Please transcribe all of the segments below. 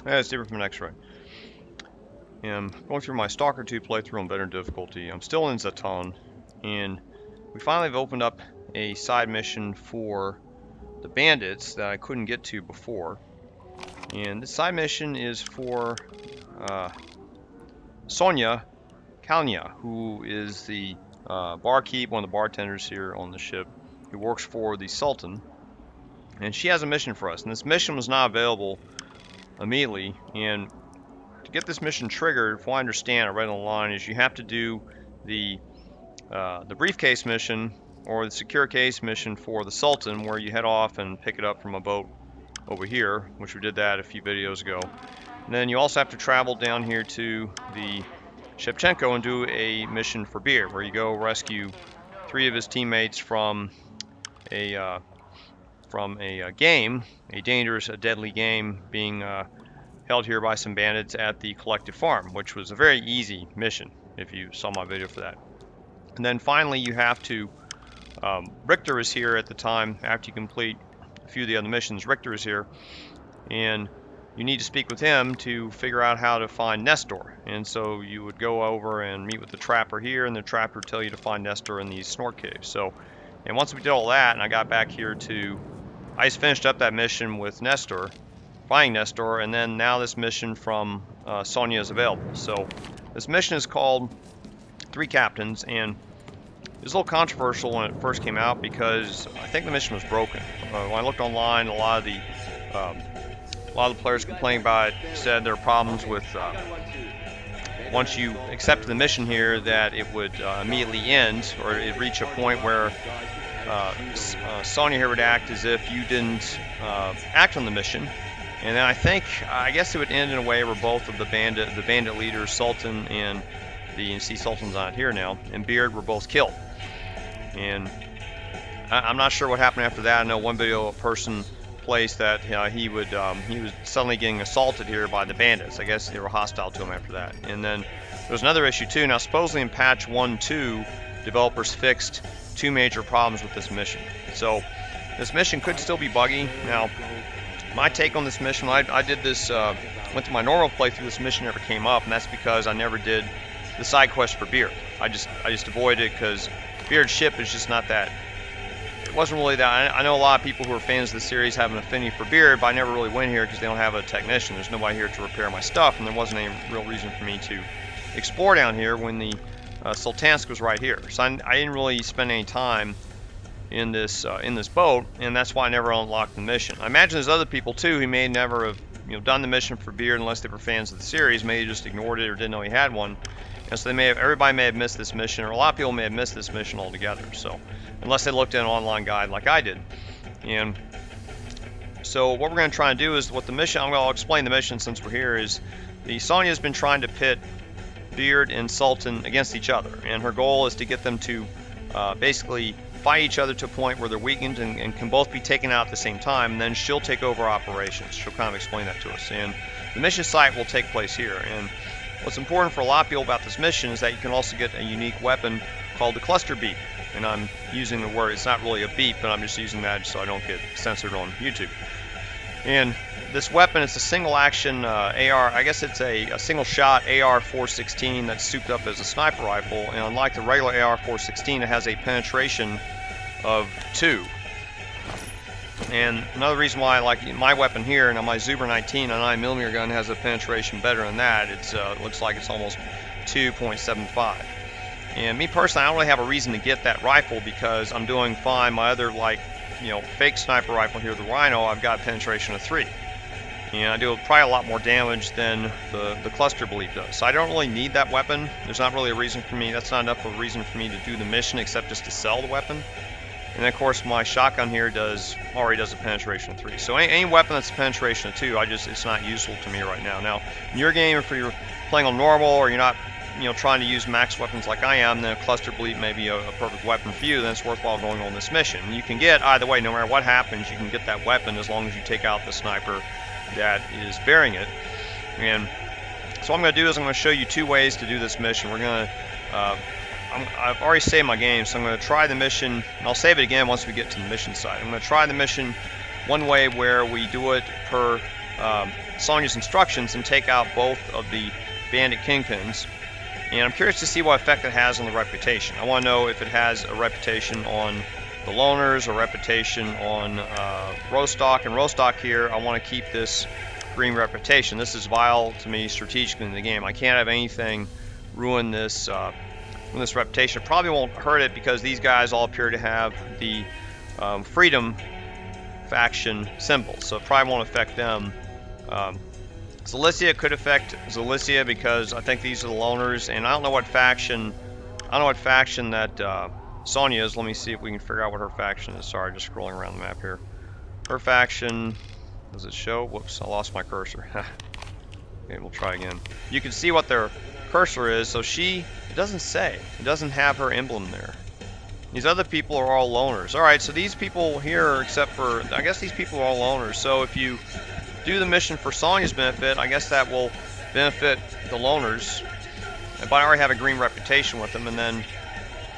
It's different from an X-ray. And I'm going through my Stalker 2 playthrough on better difficulty. I'm still in Zaton, and we finally have opened up a side mission for the bandits that I couldn't get to before. And this side mission is for Sonya Kalyna, who is the barkeep, one of the bartenders here on the ship, who works for the Sultan. And she has a mission for us, and this mission was not available immediately. And to get this mission triggered, if I understand, I read online, is you have to do the briefcase mission or the secure case mission for the Sultan, where you head off and pick it up from a boat over here, which we did that a few videos ago. And then you also have to travel down here to the Shevchenko and do a mission for Beard, where you go rescue 3 of his teammates from a game, a dangerous, a deadly game being held here by some bandits at the collective farm, which was a very easy mission if you saw my video for that. And then finally you have to, Richter is here at the time after you complete a few of the other missions. Richter is here, and you need to speak with him to figure out how to find Nestor. And so you would go over and meet with the trapper here, and the trapper would tell you to find Nestor in these snort caves. So, and once we did all that, and I got back here to, I just finished up that mission with Nestor, finding Nestor, and then now this mission from Sonya is available. So this mission is called 3 Captains, and it was a little controversial when it first came out because I think the mission was broken. When I looked online, a lot of the players complaining about it said there are problems with once you accepted the mission here that it would immediately end, or it'd reach a point where Sonya here would act as if you didn't act on the mission. And then I guess it would end in a way where both of the bandit leaders, Sultan and you see Sultan's on it here now, and Beard were both killed. And I'm not sure what happened after that. I know one video a person placed that he was suddenly getting assaulted here by the bandits. I guess they were hostile to him after that. And then there was another issue too. Now supposedly in patch 1.2, developers fixed 2 major problems with this mission. So this mission could still be buggy. Now my take on this mission, I did this, went to my normal playthrough, this mission never came up, and that's because I never did the side quest for Beard. I just avoided it because Beard's ship is just not that, it wasn't really that, I know a lot of people who are fans of the series have an affinity for Beard, but I never really went here because they don't have a technician. There's nobody here to repair my stuff, and there wasn't any real reason for me to explore down here when the Sultansk was right here. So I didn't really spend any time in this boat, and that's why I never unlocked the mission. I imagine there's other people too who may never have done the mission for Beard unless they were fans of the series. Maybe just ignored it or didn't know he had one, and so everybody may have missed this mission, or a lot of people may have missed this mission altogether. So unless they looked at an online guide like I did. And so what we're going to try and do is what the mission, I'll explain the mission since we're here, is the Sonya has been trying to pit Beard and Sultan against each other, and her goal is to get them to basically fight each other to a point where they're weakened and can both be taken out at the same time, and then she'll take over operations. She'll kind of explain that to us. And the mission site will take place here. And what's important for a lot of people about this mission is that you can also get a unique weapon called the Cluster beep. And I'm using the word, it's not really a beep, but I'm just using that so I don't get censored on YouTube. And this weapon is a single action AR, I guess it's a single shot AR-416 that's souped up as a sniper rifle, and unlike the regular AR-416, it has a penetration of 2. And another reason why I like my weapon here, and my Zubr-19, a 9mm gun, has a penetration better than that. It looks like it's almost 2.75. And me personally, I don't really have a reason to get that rifle because I'm doing fine. My other fake sniper rifle here, the Rhino, I've got a penetration of 3. And I do probably a lot more damage than the cluster bleep does. So I don't really need that weapon. There's not really a reason for me, that's not enough of a reason for me to do the mission except just to sell the weapon. And then of course my shotgun here already does a penetration of 3. So any weapon that's a penetration of 2, it's not useful to me right now. Now, in your game, if you're playing on normal or you're not trying to use max weapons like I am, then a cluster bleep may be a perfect weapon for you, then it's worthwhile going on this mission. And you can get, either way, no matter what happens, you can get that weapon as long as you take out the sniper that is bearing it. And so what I'm going to do is I'm going to show you 2 ways to do this mission. We're going to, I've already saved my game, so I'm going to try the mission, and I'll save it again once we get to the mission side. I'm going to try the mission one way where we do it per Sonya's instructions and take out both of the bandit kingpins. And I'm curious to see what effect it has on the reputation. I want to know if it has a reputation on the loners, a reputation on Rostok. And Rostok here, I want to keep this green reputation. This is vital to me strategically in the game. I can't have anything ruin this reputation. It probably won't hurt it because these guys all appear to have the Freedom faction symbol, so it probably won't affect them. Zalicia could affect Zalicia because I think these are the loners, and I don't know what faction that Sonya is. Let me see if we can figure out what her faction is. Sorry, just scrolling around the map here. Her faction, does it show? Whoops, I lost my cursor. Okay, we'll try again. You can see what their cursor is, so it doesn't say. It doesn't have her emblem there. These other people are all loners. Alright, so these people here, except for, I guess these people are all loners, so if you do the mission for Sonya's benefit, I guess that will benefit the loners. But I already have a green reputation with them, and then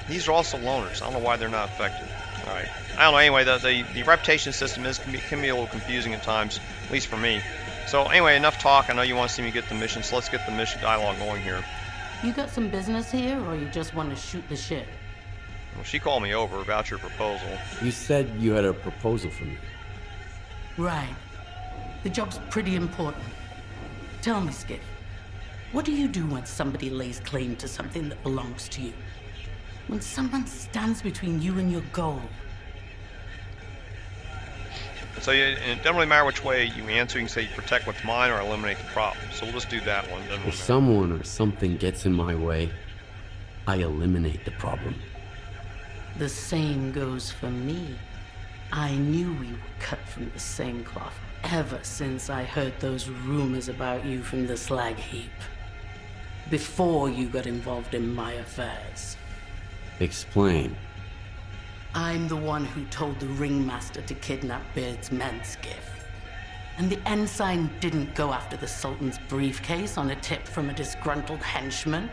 these are also loners. I don't know why they're not affected. Alright. I don't know, anyway, the reputation system can be a little confusing at times, at least for me. So anyway, enough talk. I know you want to see me get the mission, so let's get the mission dialogue going here. You got some business here, or you just want to shoot the shit? Well, she called me over about your proposal. You said you had a proposal for me. Right. The job's pretty important. Tell me, Skif, what do you do when somebody lays claim to something that belongs to you? When someone stands between you and your goal? So it doesn't really matter which way you answer. You can say you protect what's mine or eliminate the problem. So we'll just do that one. If someone or something gets in my way, I eliminate the problem. The same goes for me. I knew we were cut from the same cloth ever since I heard those rumors about you from the slag heap. Before you got involved in my affairs. Explain. I'm the one who told the ringmaster to kidnap Beard's men, Skif. And the ensign didn't go after the Sultan's briefcase on a tip from a disgruntled henchman.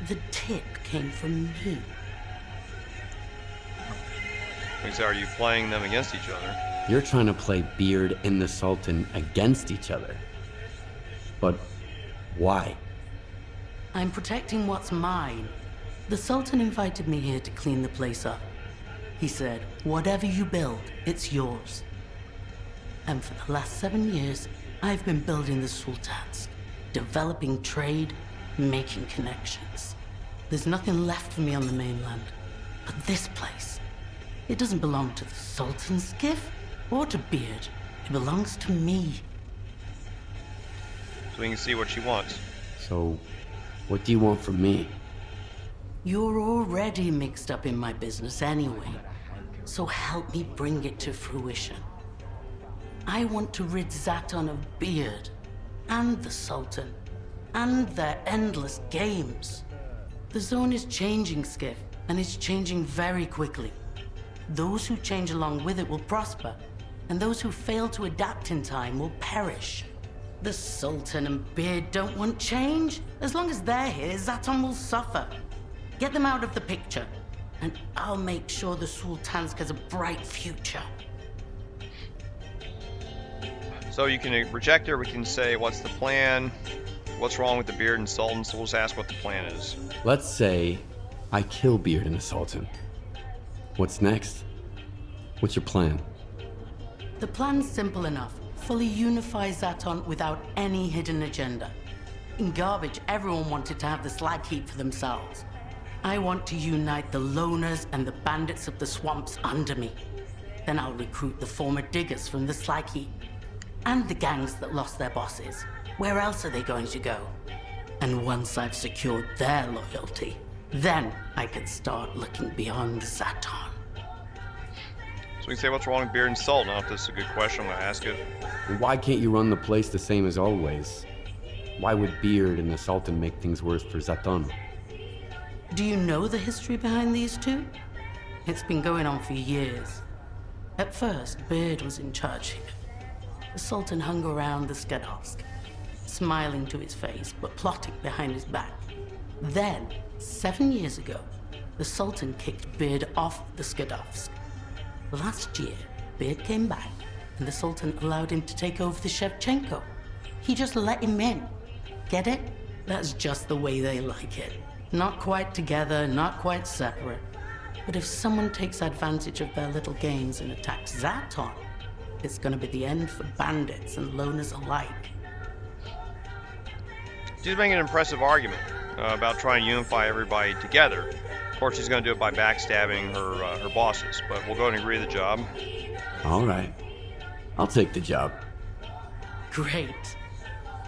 The tip came from me. So are you playing them against each other? You're trying to play Beard and the Sultan against each other. But why? I'm protecting what's mine. The Sultan invited me here to clean the place up. He said, whatever you build, it's yours. And for the last 7 years, I've been building the Sultansk, developing trade, making connections. There's nothing left for me on the mainland. But this place, it doesn't belong to the Sultan's Skif or to Beard. It belongs to me. So we can see what she wants. So, what do you want from me? You're already mixed up in my business anyway, so help me bring it to fruition. I want to rid Zaton of Beard, and the Sultan, and their endless games. The zone is changing, Skif, and it's changing very quickly. Those who change along with it will prosper, and those who fail to adapt in time will perish. The Sultan and Beard don't want change. As long as they're here, Zaton will suffer. Get them out of the picture, and I'll make sure the Sultansk has a bright future. So you can reject her, we can say, what's the plan? What's wrong with the Beard and Sultan? So we'll just ask what the plan is. Let's say I kill Beard and the Sultan. What's next? What's your plan? The plan's simple enough. Fully unify Zaton without any hidden agenda. In Garbage, everyone wanted to have the slag heap for themselves. I want to unite the loners and the bandits of the swamps under me. Then I'll recruit the former diggers from the slag heap. And the gangs that lost their bosses. Where else are they going to go? And once I've secured their loyalty, then I can start looking beyond Zaton. So we can say what's wrong with Beard and Sultan. I don't know if this is a good question, I'm going to ask it. And why can't you run the place the same as always? Why would Beard and the Sultan make things worse for Zaton? Do you know the history behind these two? It's been going on for years. At first, Beard was in charge here. The Sultan hung around the Skadovsk, smiling to his face, but plotting behind his back. Then, 7 years ago, the Sultan kicked Beard off the Skadovsk. Last year, Beard came back, and the Sultan allowed him to take over the Shevchenko. he just let him in. Get it? That's just the way they like it. Not quite together, not quite separate. But if someone takes advantage of their little games and attacks Zaton, it's gonna be the end for bandits and loners alike. She's making an impressive argument about trying to unify everybody together. Of course, she's going to do it by backstabbing her bosses, but we'll go ahead and agree to the job. All right. I'll take the job. Great.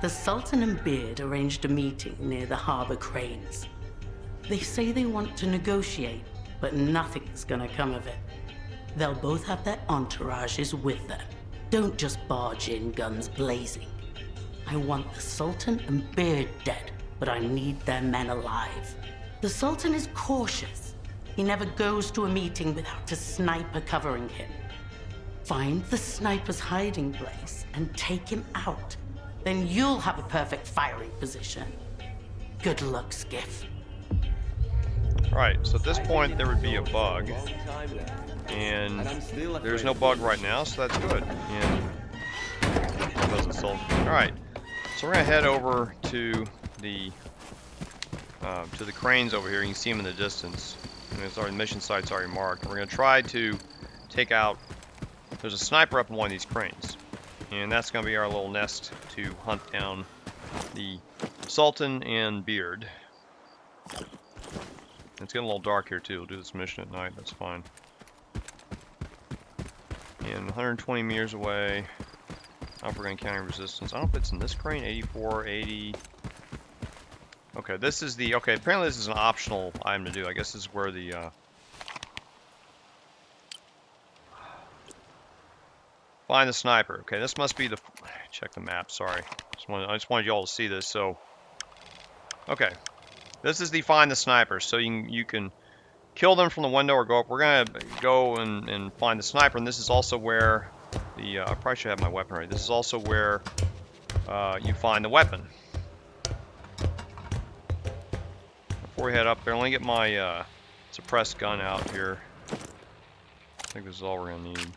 The Sultan and Beard arranged a meeting near the harbor cranes. They say they want to negotiate, but nothing's gonna come of it. They'll both have their entourages with them. Don't just barge in guns blazing. I want the Sultan and Beard dead, but I need their men alive. The Sultan is cautious. He never goes to a meeting without a sniper covering him. Find the sniper's hiding place and take him out. Then you'll have a perfect firing position. Good luck, Skif. Alright, so at this point there would be a bug. And there's no bug right now, so that's good. And alright. So we're gonna head over to the cranes over here. You can see them in the distance. And it's already, the mission site's already marked. We're gonna try to take out. There's a sniper up in one of these cranes, and that's gonna be our little nest to hunt down the Sultan and Beard. It's getting a little dark here too. We'll do this mission at night. That's fine. And 120 meters away. I don't know if we're going to encounter resistance. I don't know if it's in this crane. 84, 80. Okay, this is the... Okay, apparently this is an optional item to do. I guess this is where the... Find the sniper. Okay, this must be the... Check the map, sorry. I just wanted you all to see this, so... Okay. This is the find the sniper. So you can kill them from the window or go up. We're going to go and find the sniper, and this is also where... I probably should have my weapon ready. This is also where you find the weapon. Before we head up there, let me get my suppressed gun out here. I think this is all we're going to need.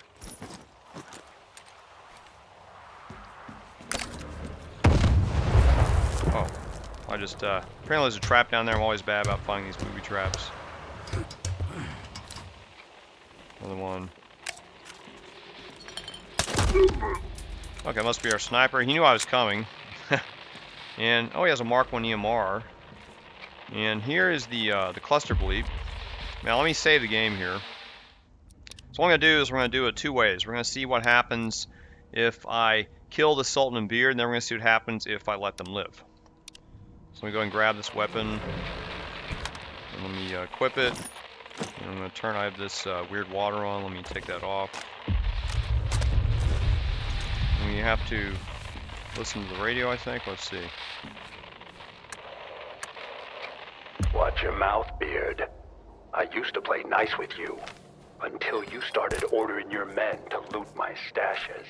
Oh, I just, apparently there's a trap down there. I'm always bad about finding these booby traps. Another one. Okay, must be our sniper. He knew I was coming. And, oh, he has a Mark 1 EMR. And here is the cluster bleep. Now, let me save the game here. So what I'm going to do is we're going to do it two ways. We're going to see what happens if I kill the Sultan and Beard, and then we're going to see what happens if I let them live. So let me go and grab this weapon. And let me equip it. And I'm going to turn, I have this weird water on. Let me take that off. And you have to listen to the radio, I think. Let's see. Watch your mouth, Beard. I used to play nice with you, until you started ordering your men to loot my stashes.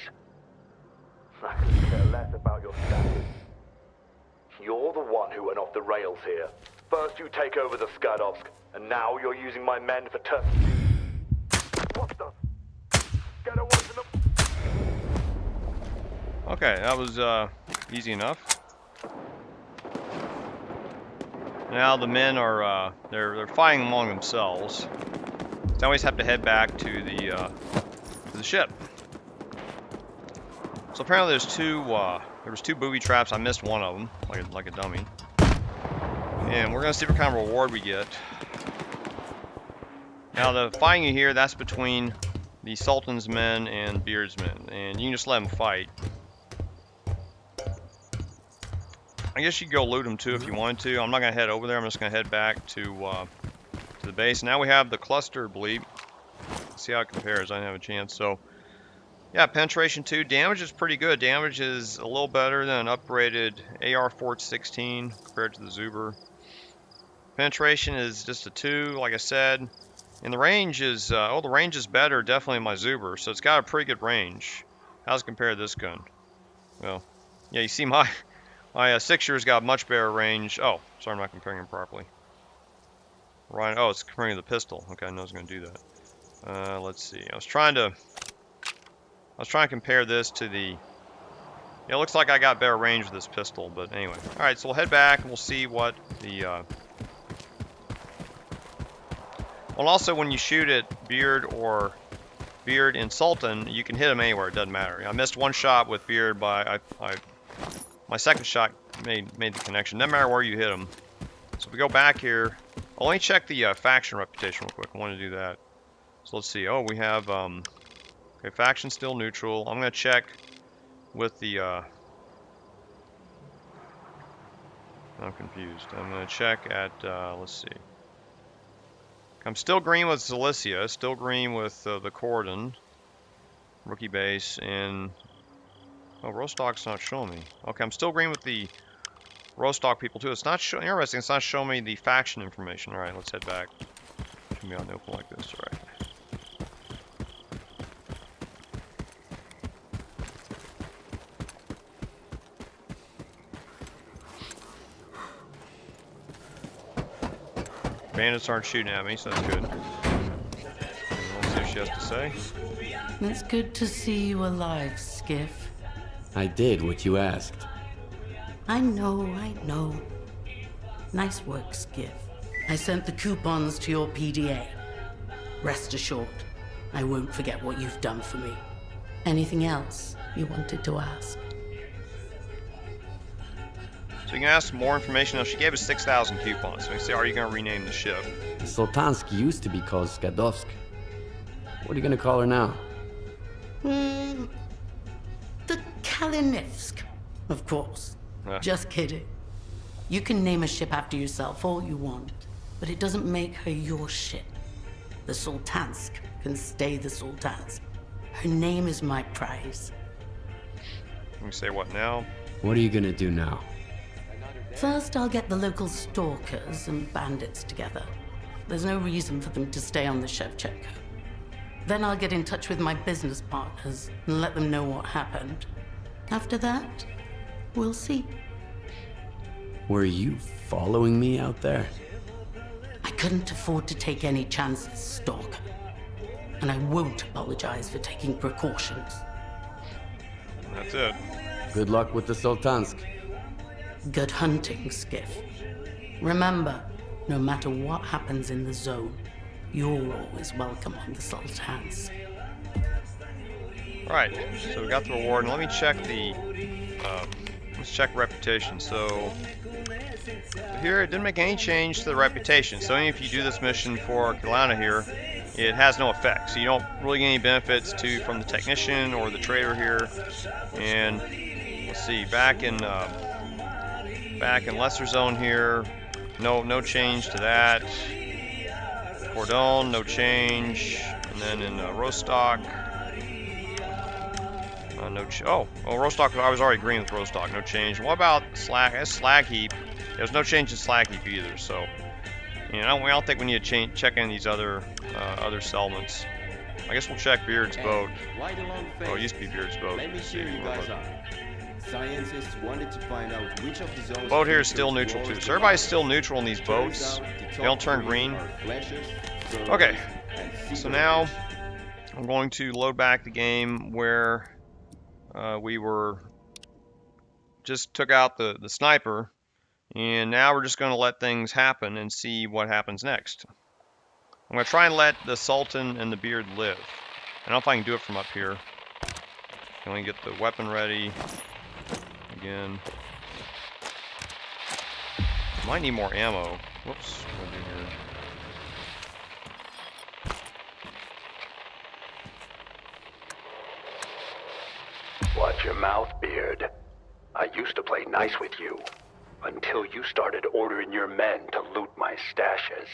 I could care less about your stashes. You're the one who went off the rails here. First you take over the Skadovsk, and now you're using my men for turn. What the? Get away from them! Okay, that was easy enough. Now the men are they're fighting among themselves. So I always have to head back to the ship. So apparently there was two booby traps. I missed one of them, like a dummy. And we're gonna see what kind of reward we get. Now the fighting you hear, that's between the Sultan's men and Beard's men, and you can just let them fight. I guess you could go loot them too if you wanted to. I'm not gonna head over there. I'm just gonna head back to the base. Now we have the cluster bleep. Let's see how it compares. I didn't have a chance. So yeah, penetration 2. Damage is pretty good. Damage is a little better than an upgraded AR-416 compared to the Zubr. Penetration is just a 2, like I said. And the range is the range is better definitely in my Zubr. So it's got a pretty good range. How's it compared to this gun? Well, yeah, you see my 6-year's got much better range. Oh, sorry, I'm not comparing them properly. Right. Oh, it's comparing to the pistol. Okay, I know I was going to do that. Let's see. I was trying to compare this to the Yeah, it looks like I got better range with this pistol, but anyway. Alright, so we'll head back and we'll see what the... Well, also when you shoot at Beard or Beard and Sultan, you can hit them anywhere, it doesn't matter. I missed one shot with Beard, but my second shot made the connection. Doesn't matter where you hit them. So if we go back here, I'll only check the faction reputation real quick. I want to do that. So let's see. Oh, we have... okay, faction still neutral. I'm going to check with the... I'm confused. I'm going to check at... let's see. I'm still green with Zalicia, still green with the Cordon, rookie base, and oh, Rostok's not showing me. Okay, I'm still green with the Rostok people too. It's not interesting. It's not showing me the faction information. All right, let's head back. Should be on the open like this. All right. Bandits aren't shooting at me, so that's good. Let's see what she has to say. It's good to see you alive, Skif. I did what you asked. I know. Nice work, Skif. I sent the coupons to your PDA. Rest assured, I won't forget what you've done for me. Anything else you wanted to ask? So you can ask more information. Now, she gave us 6,000 coupons. So we say, are you going to rename the ship? Sultansk used to be called Skadovsk. What are you gonna call her now? The Kalynivsk, of course. Just kidding. You can name a ship after yourself all you want, but it doesn't make her your ship. The Sultansk can stay the Sultansk. Her name is my prize. We say what now? What are you gonna do now? First, I'll get the local stalkers and bandits together. There's no reason for them to stay on the Shevchenko. Then I'll get in touch with my business partners and let them know what happened. After that, we'll see. Were you following me out there? I couldn't afford to take any chances, Stalker. And I won't apologize for taking precautions. That's it. Good luck with the Sultansk. Good hunting, Skif. Remember, no matter what happens in the zone, you're always welcome on the Sultansk. Alright, so we got the reward, and let me check the, let's check reputation. So here, it didn't make any change to the reputation. So even if you do this mission for Kalyna here, it has no effect. So you don't really get any benefits from the technician or the trader here. And let's see, back in lesser zone here, no change to that. Cordon, no change. And then in Rostok, Rostok, I was already green with Rostok, no change. What about Slag Heap? There's no change in Slag Heap either, so I don't think we need to check in these other settlements. I guess we'll check Beard's boat. Oh, it used to be Beard's boat. Let me hear you guys out. Scientists wanted to find out which of the zones. Boat here is still neutral too, so everybody's still neutral in these boats. They don't turn green. Okay, so now I'm going to load back the game where we just took out the sniper, and now we're just going to let things happen and see what happens next. I'm going to try and let the Sultan and the Beard live. I don't know if I can do it from up here. Can only get the weapon ready again. Might need more ammo. Whoops, what do I do here? Watch your mouth, Beard. I used to play nice with you, until you started ordering your men to loot my stashes.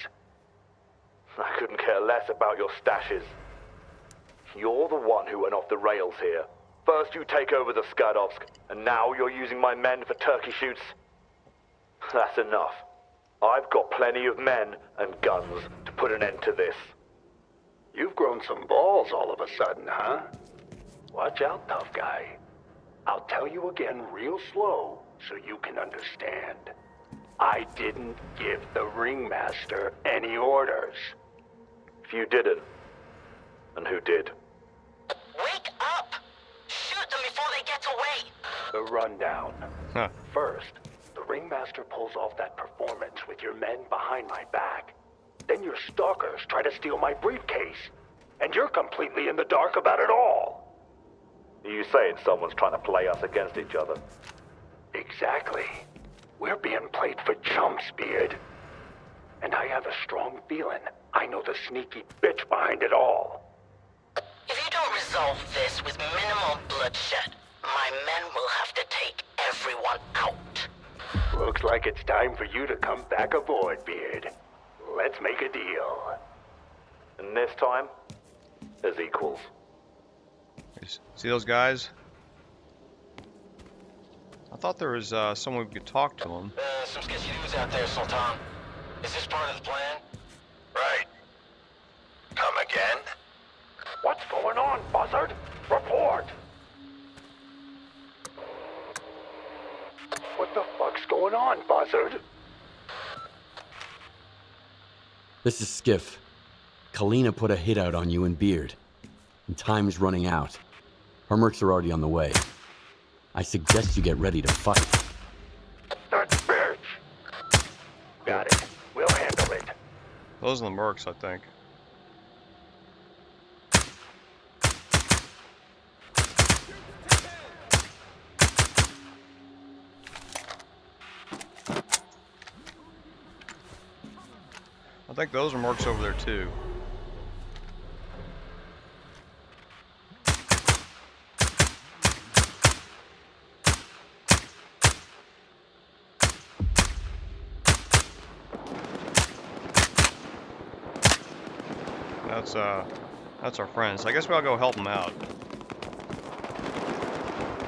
I couldn't care less about your stashes. You're the one who went off the rails here. First you take over the Skadovsk, and now you're using my men for turkey shoots. That's enough. I've got plenty of men and guns to put an end to this. You've grown some balls all of a sudden, huh? Watch out, tough guy. I'll tell you again real slow so you can understand. I didn't give the ringmaster any orders. If you didn't, and who did? Wake up! Shoot them before they get away! The rundown. Huh. First, the ringmaster pulls off that performance with your men behind my back. Then your stalkers try to steal my briefcase. And you're completely in the dark about it all. Are you saying someone's trying to play us against each other? Exactly. We're being played for chumps, Beard. And I have a strong feeling I know the sneaky bitch behind it all. If you don't resolve this with minimal bloodshed, my men will have to take everyone out. Looks like it's time for you to come back aboard, Beard. Let's make a deal. And this time, as equals. See those guys? I thought there was someone we could talk to them. Some sketchy news out there, Sultan. Is this part of the plan? Right. Come again? What's going on, Buzzard? Report! What the fuck's going on, Buzzard? This is Skif. Kalyna put a hit out on you and Beard. And time's running out. Her mercs are already on the way. I suggest you get ready to fight. That's bitch! Got it. We'll handle it. Those are the Mercs, I think. I think those are Mercs over there too. That's our friends. I guess we all go help them out.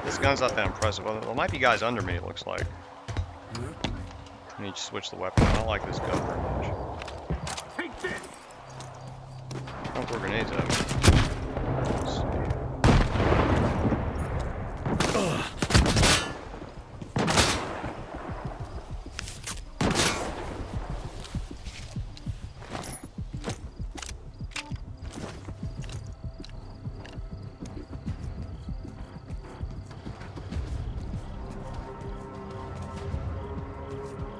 This gun's not that impressive. Well, there might be guys under me, it looks like. I need to switch the weapon. I don't like this gun very much. Take this! Don't throw grenades at me. Let's see.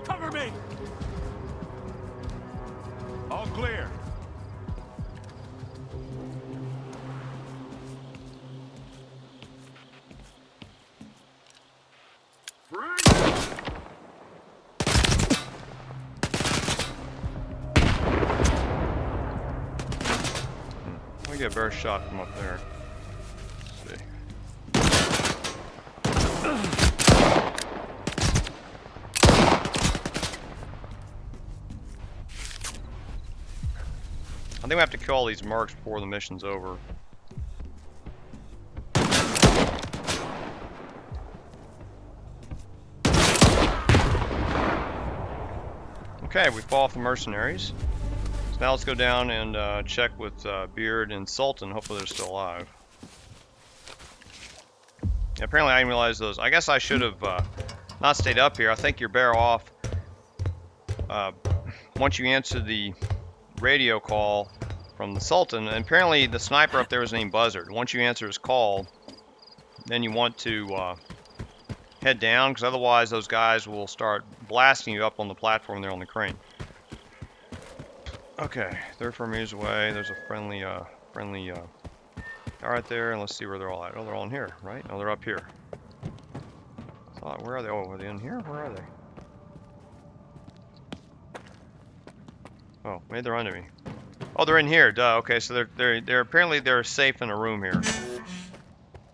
Cover me! All clear. We get a better shot from up there. Let's see. I think we have to kill all these Mercs before the mission's over. Okay, we fought off the mercenaries. So now let's go down and check with Beard and Sultan. Hopefully they're still alive. Yeah, apparently I didn't realize those. I guess I should have not stayed up here. I think you're better off once you answer the radio call from the Sultan. And apparently the sniper up there is named Buzzard. Once you answer his call, then you want to head down, because otherwise those guys will start blasting you up on the platform there on the crane. Okay, they're from meters away. There's a friendly right there, and let's see where they're all at. Oh, they're all in here, right? Oh, they're up here. I thought, where are they? Oh, are they in here? Where are they? Oh, maybe they're under me. Oh, they're in here. Duh. Okay, so they're apparently they're safe in a room here.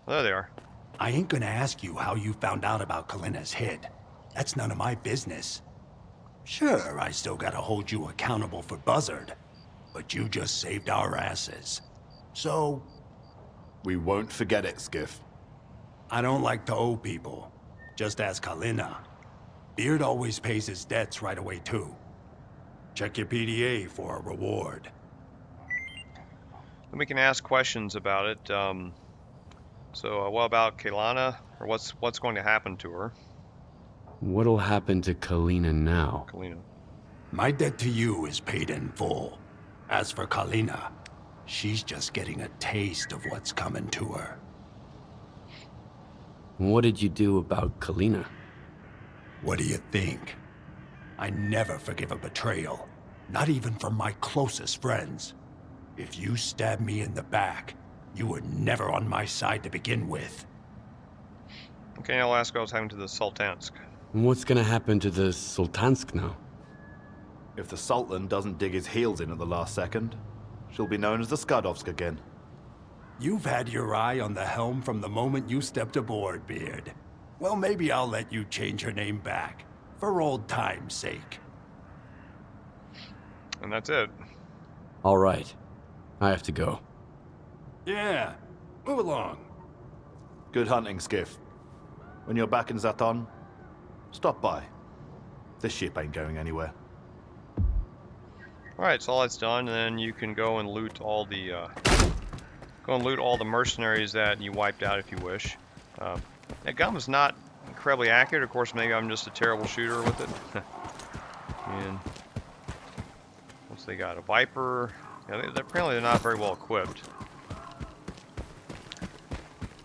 Oh, there they are. I ain't gonna ask you how you found out about Kalyna's hit. That's none of my business. Sure, I still gotta hold you accountable for Buzzard, but you just saved our asses. So, We won't forget it, Skif. I don't like to owe people. Just ask Kalyna. Beard always pays his debts right away too. Check your PDA for a reward. Then we can ask questions about it. So what about Kalyna? Or what's going to happen to her? What'll happen to Kalyna now? Kalyna. My debt to you is paid in full. As for Kalyna, she's just getting a taste of what's coming to her. What did you do about Kalyna? What do you think? I never forgive a betrayal. Not even from my closest friends. If you stabbed me in the back, you were never on my side to begin with. Okay, now I'll ask what was happening to the Sultansk. And what's gonna happen to the Sultansk now? If the Sultan doesn't dig his heels in at the last second, she'll be known as the Skadovsk again. You've had your eye on the helm from the moment you stepped aboard, Beard. Well, maybe I'll let you change her name back, for old time's sake. And that's it. All right. I have to go. Yeah, move along. Good hunting, Skif. When you're back in Zaton, stop by. This ship ain't going anywhere. Alright, so all that's done, and then you can go and loot all the mercenaries that you wiped out if you wish. That gun was not incredibly accurate. Of course, maybe I'm just a terrible shooter with it. And what's they got? A Viper. Yeah, apparently they're not very well equipped.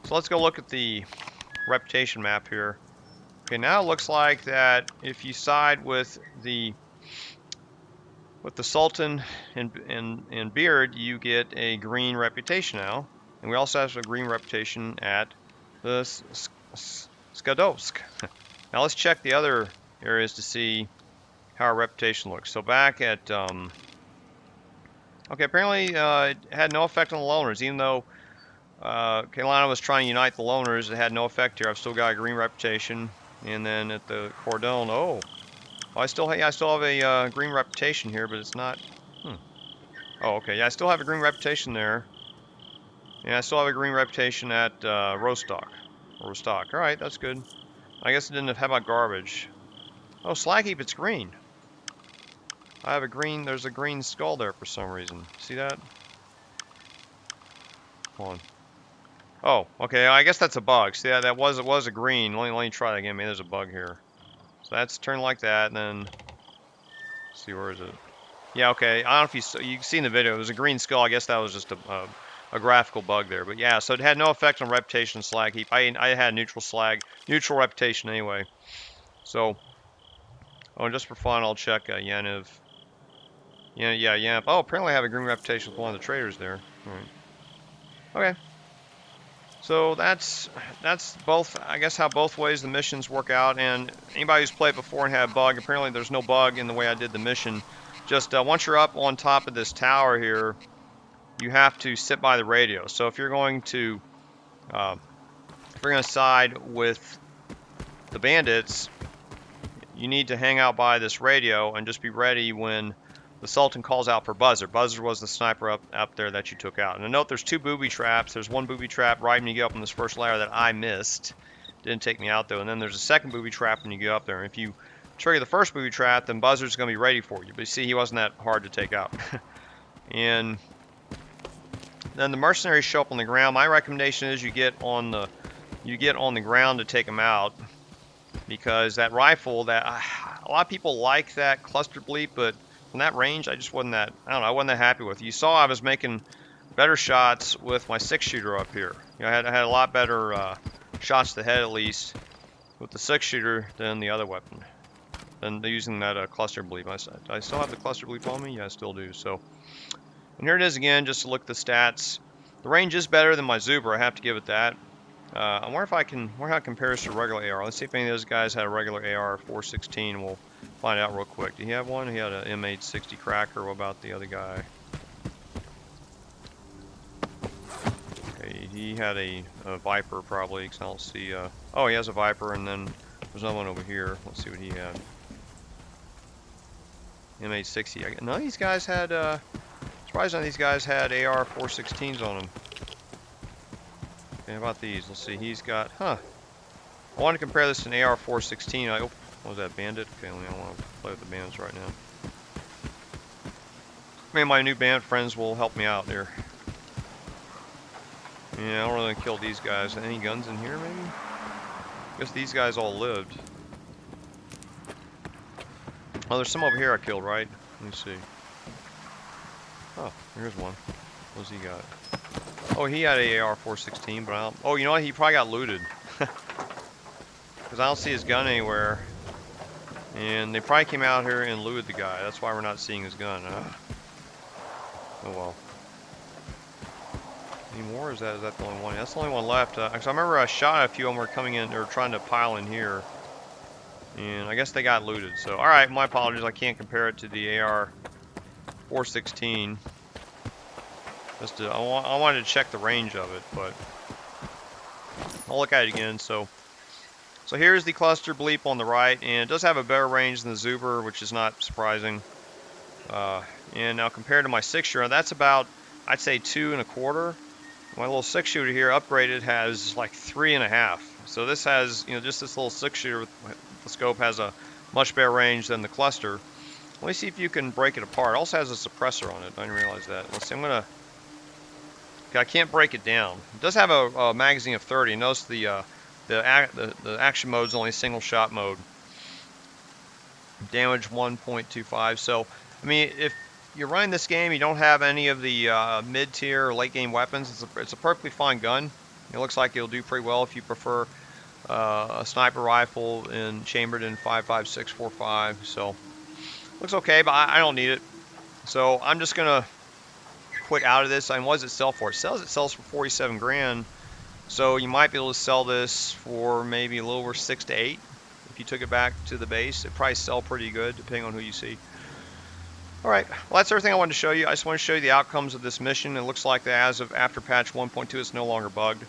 So let's go look at the reputation map here. Okay, now it looks like that if you side with the Sultan and Beard, you get a green reputation now. And we also have a green reputation at the Skadovsk. Now let's check the other areas to see how our reputation looks. So back at, okay, apparently it had no effect on the loners. Even though Kalyna was trying to unite the loners, it had no effect here. I've still got a green reputation. And then at the Cordon, oh, I still have a green reputation here, but it's not. Oh, okay. Yeah, I still have a green reputation there. And I still have a green reputation at Rostok. Rostok. All right, that's good. I guess it didn't have. How about garbage? Oh, slag heap. It's green. I have a green. There's a green skull there for some reason. See that? Hold on. Oh, okay. I guess that's a bug. See, that was a green. Let me try that again. Maybe there's a bug here. So that's turned like that, and then let's see, where is it? Yeah, okay. I don't know if you see in the video, it was a green skull. I guess that was just a graphical bug there. But yeah, so it had no effect on reputation slag heap. I had neutral reputation anyway. So, oh, just for fun, I'll check Yaniv. Yeah, Yaniv. Oh, apparently I have a green reputation with one of the traders there. All right. Okay. So that's both, I guess, how both ways the missions work out. And anybody who's played before and had a bug, apparently there's no bug in the way I did the mission. Just once you're up on top of this tower here, you have to sit by the radio. So if you're going to side with the bandits, you need to hang out by this radio and just be ready when the Sultan calls out for Buzzard. Buzzard was the sniper up there that you took out. And note there's two booby traps. There's one booby trap right when you get up on this first layer that I missed. Didn't take me out though. And then there's a second booby trap when you get up there. And if you trigger the first booby trap, then Buzzard's going to be ready for you. But you see, he wasn't that hard to take out. And then the mercenaries show up on the ground. My recommendation is you get on the ground to take them out, because that rifle, that a lot of people like that cluster bleep, but from that range, I just wasn't that, I wasn't that happy with. You saw I was making better shots with my 6-shooter up here. You know, I had a lot better shots to the head, at least, with the 6-shooter than the other weapon, than using that cluster bleep. I still have the cluster bleep on me? Yeah, I still do. So, and here it is again, just to look at the stats. The range is better than my Zubr, I have to give it that. I wonder how it compares to a regular AR. Let's see if any of those guys had a regular AR 416. We'll find out real quick. Did he have one? He had an M860 Cracker. What about the other guy? Okay, he had a Viper probably, because I don't see... oh, he has a Viper, and then there's another one over here. Let's see what he had. M860. None of these guys had... surprised none of these guys had AR 416s on them. Okay, how about these? Let's see. He's got... I want to compare this to an AR 416. What was that, Bandit? Okay, I don't want to play with the bandits right now. Maybe my new band friends will help me out here. Yeah, I don't really kill these guys. Any guns in here, maybe? I guess these guys all lived. Oh, there's some over here I killed, right? Let me see. Oh, here's one. What's he got? Oh, he had a AR 416, but I don't... Oh, you know what? He probably got looted. because I don't see his gun anywhere. And they probably came out here and looted the guy. That's why we're not seeing his gun. Oh well. Any more? Or is that the only one? That's the only one left. Actually, I remember I shot a few of them were coming in or trying to pile in here. And I guess they got looted. So, alright, my apologies. I can't compare it to the AR-416. I wanted to check the range of it, but I'll look at it again. So here's the cluster bleep on the right, and it does have a better range than the Zubr, which is not surprising. And now compared to my 6-shooter, that's about, I'd say, 2 1/4. My little 6-shooter here, upgraded, has like 3 1/2. So this has, just this little 6-shooter with the scope has a much better range than the cluster. Let me see if you can break it apart. It also has a suppressor on it. I didn't realize that. Let's see. Okay, I can't break it down. It does have a magazine of 30. Notice the action mode is only single shot mode. Damage 1.25. So, I mean, if you're running this game, you don't have any of the mid-tier or late-game weapons, it's a perfectly fine gun. It looks like it'll do pretty well if you prefer a sniper rifle chambered in 5.56 So, looks okay, but I don't need it. So, I'm just going to quit out of this. And what does it sell for? It sells for 47 grand. So you might be able to sell this for maybe a little over 6 to 8 if you took it back to the base. It probably sell pretty good depending on who you see. Alright, well that's everything I wanted to show you. I just want to show you the outcomes of this mission. It looks like that as of after patch 1.2 it's no longer bugged.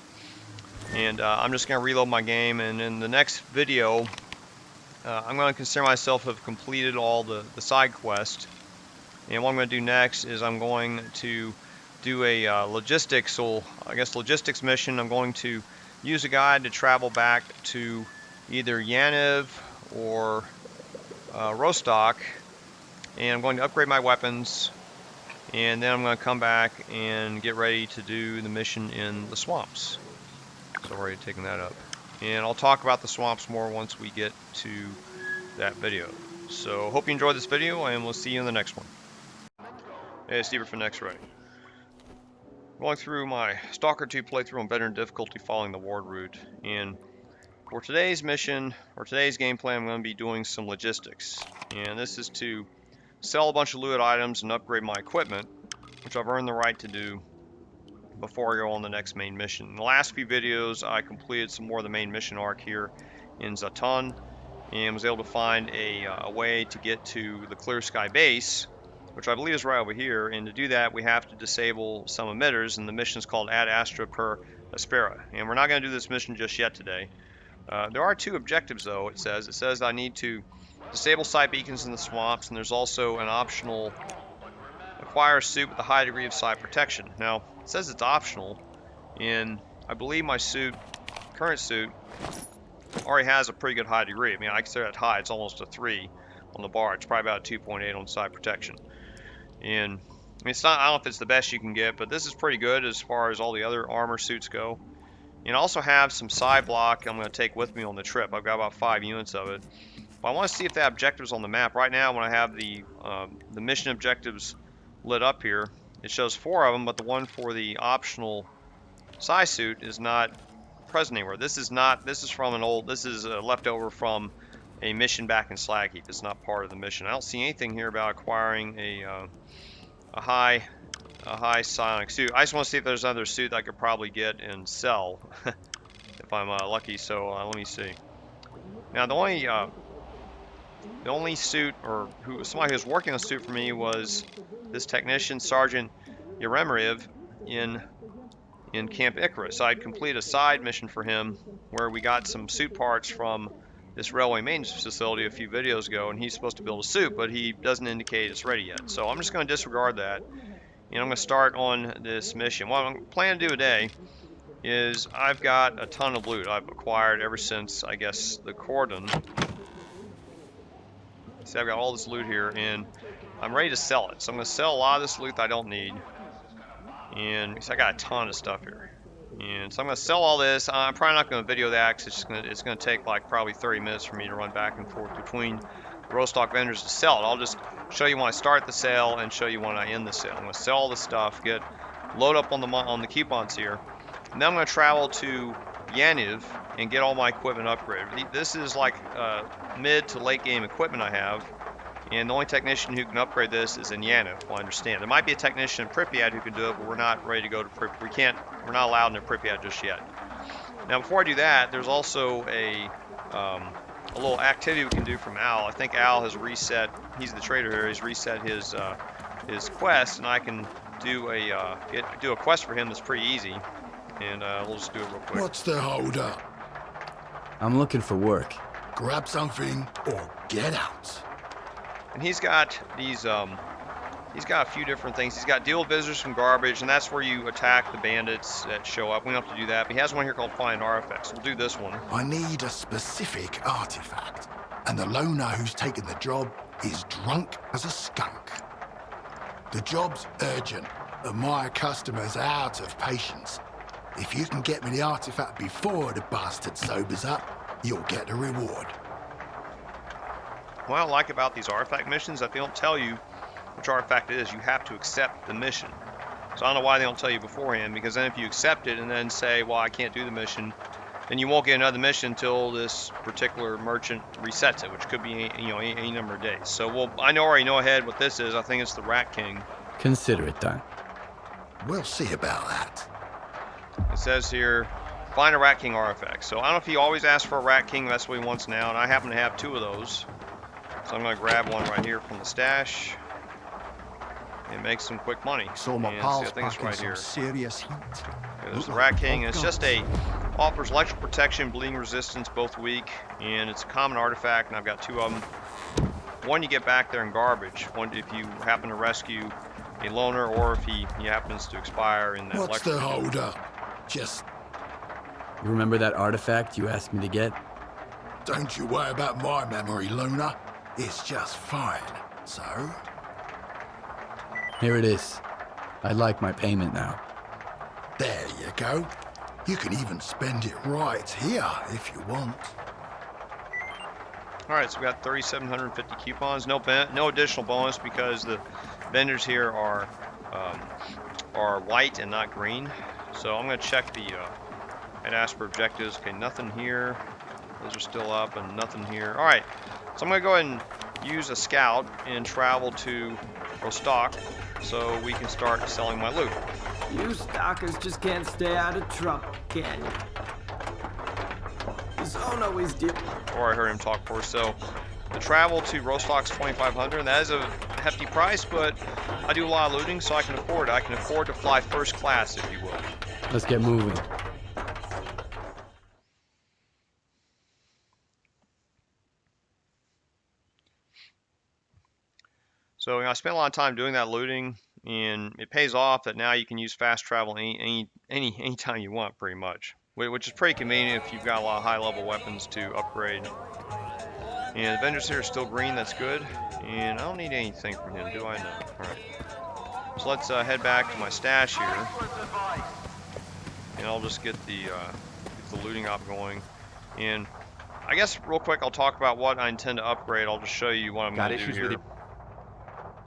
And I'm just going to reload my game, and in the next video I'm going to consider myself to have completed all the side quests. And what I'm going to do next is I'm going to do a logistics mission. I'm going to use a guide to travel back to either Yaniv or Rostok, and I'm going to upgrade my weapons, and then I'm going to come back and get ready to do the mission in the swamps. So I've already taken that up, and I'll talk about the swamps more once we get to that video. So hope you enjoyed this video, and we'll see you in the next one. Hey, it's Steve from X-Ray. Going through my Stalker 2 playthrough on veteran difficulty following the ward route, and for today's mission, or today's gameplay, I'm going to be doing some logistics. And this is to sell a bunch of looted items and upgrade my equipment, which I've earned the right to do before I go on the next main mission. In the last few videos, I completed some more of the main mission arc here in Zaton, and was able to find a way to get to the Clear Sky base, which I believe is right over here, and to do that we have to disable some emitters, and the mission is called Ad Astra per Aspera. And we're not going to do this mission just yet today. There are 2 objectives though, it says I need to disable sight beacons in the swamps, and there's also an optional acquire a suit with a high degree of sight protection. Now, it says it's optional, and I believe my current suit, already has a pretty good high degree. I mean, I consider that high, it's almost a 3 on the bar. It's probably about a 2.8 on sight protection. And I mean, it's not, I don't know if it's the best you can get, but this is pretty good as far as all the other armor suits go. And I also have some side block I'm going to take with me on the trip. I've got about 5 units of it. But I want to see if the objectives on the map. Right now, when I have the mission objectives lit up here, it shows 4 of them, but the one for the optional psi suit is not present anywhere. This is from an old, this is leftover from a mission back in Slag Heap. It's not part of the mission. I don't see anything here about acquiring a high psionic suit. I just want to see if there's another suit that I could probably get and sell if I'm lucky. So let me see. Now the only suit, or somebody who was working on the suit for me, was this technician Sergeant Yeremariv in Camp Icarus. I'd complete a side mission for him where we got some suit parts from this railway maintenance facility a few videos ago, and he's supposed to build a suit, but he doesn't indicate it's ready yet. So I'm just going to disregard that, and I'm going to start on this mission. What I'm planning to do today is I've got a ton of loot I've acquired ever since, I guess, the cordon. See, I've got all this loot here, and I'm ready to sell it. So I'm going to sell a lot of this loot that I don't need, and so I got a ton of stuff here. And so I'm going to sell all this. I'm probably not going to video that because it's going to take like probably 30 minutes for me to run back and forth between Rostok vendors to sell it. I'll just show you when I start the sale and show you when I end the sale. I'm going to sell all the stuff, load up on the coupons here, and then I'm going to travel to Yaniv and get all my equipment upgraded. This is like mid to late game equipment I have, and the only technician who can upgrade this is in Yaniv, I understand. There might be a technician in Pripyat who can do it, but we're not ready to go to Pripyat. We're not allowed in Pripyat just yet. Now, before I do that, there's also a little activity we can do from Al. I think Al has reset. He's the trader here. He's reset his quest, and I can do a quest for him that's pretty easy. And we'll just do it real quick. What's the hold up? I'm looking for work. Grab something or get out. And he's got these. He's got a few different things. He's got deal with visitors from garbage, and that's where you attack the bandits that show up. We don't have to do that, but he has one here called Find Artifacts. We'll do this one. I need a specific artifact, and the loner who's taken the job is drunk as a skunk. The job's urgent, and my customer's out of patience. If you can get me the artifact before the bastard sobers up, you'll get the reward. What I like about these artifact missions is that they don't tell you which artifact it is. You have to accept the mission. So I don't know why they don't tell you beforehand, because then if you accept it and then say, well, I can't do the mission, then you won't get another mission until this particular merchant resets it, which could be any number of days. So I already know ahead what this is. I think it's the Rat King. Consider it done. We'll see about that. It says here, find a Rat King artifact. So I don't know if he always asks for a Rat King, that's what he wants now, and I happen to have 2 of those. So I'm going to grab one right here from the stash and make some quick money. So my and pal's see, I think it's back in right some here. serious heat. Okay, there's the Rat King, and it's just offers electrical protection, bleeding resistance, both weak, and it's a common artifact, and I've got 2 of them. One you get back there in garbage, one if you happen to rescue a loner, or if he happens to expire in that What's the hold up? Just You remember that artifact you asked me to get? don't you worry about my memory, Luna. It's just fine. So? Here it is. I'd like my payment now. There you go. You can even spend it right here if you want. All right, so we got 3,750 coupons. No additional bonus because the vendors here are white and not green. So I'm going to check the and ask for objectives. Okay, nothing here. Those are still up, and nothing here. All right, so I'm going to go ahead and use a scout and travel to Rostok so we can start selling my loot. You stalkers just can't stay out of trouble, can you? The zone always did. Or I heard him talk for. So the travel to Rostok's 2,500. That is a hefty price, but I do a lot of looting, so I can afford it. I can afford to fly first class, if you will. Let's get moving. So I spent a lot of time doing that looting, and it pays off that now you can use fast travel any time you want, pretty much, which is pretty convenient if you've got a lot of high-level weapons to upgrade. And the vendors here are still green. That's good. And I don't need anything from him, do I? No. All right. So let's head back to my stash here, and I'll just get the looting op going. And I guess real quick, I'll talk about what I intend to upgrade. I'll just show you what I'm going to do here.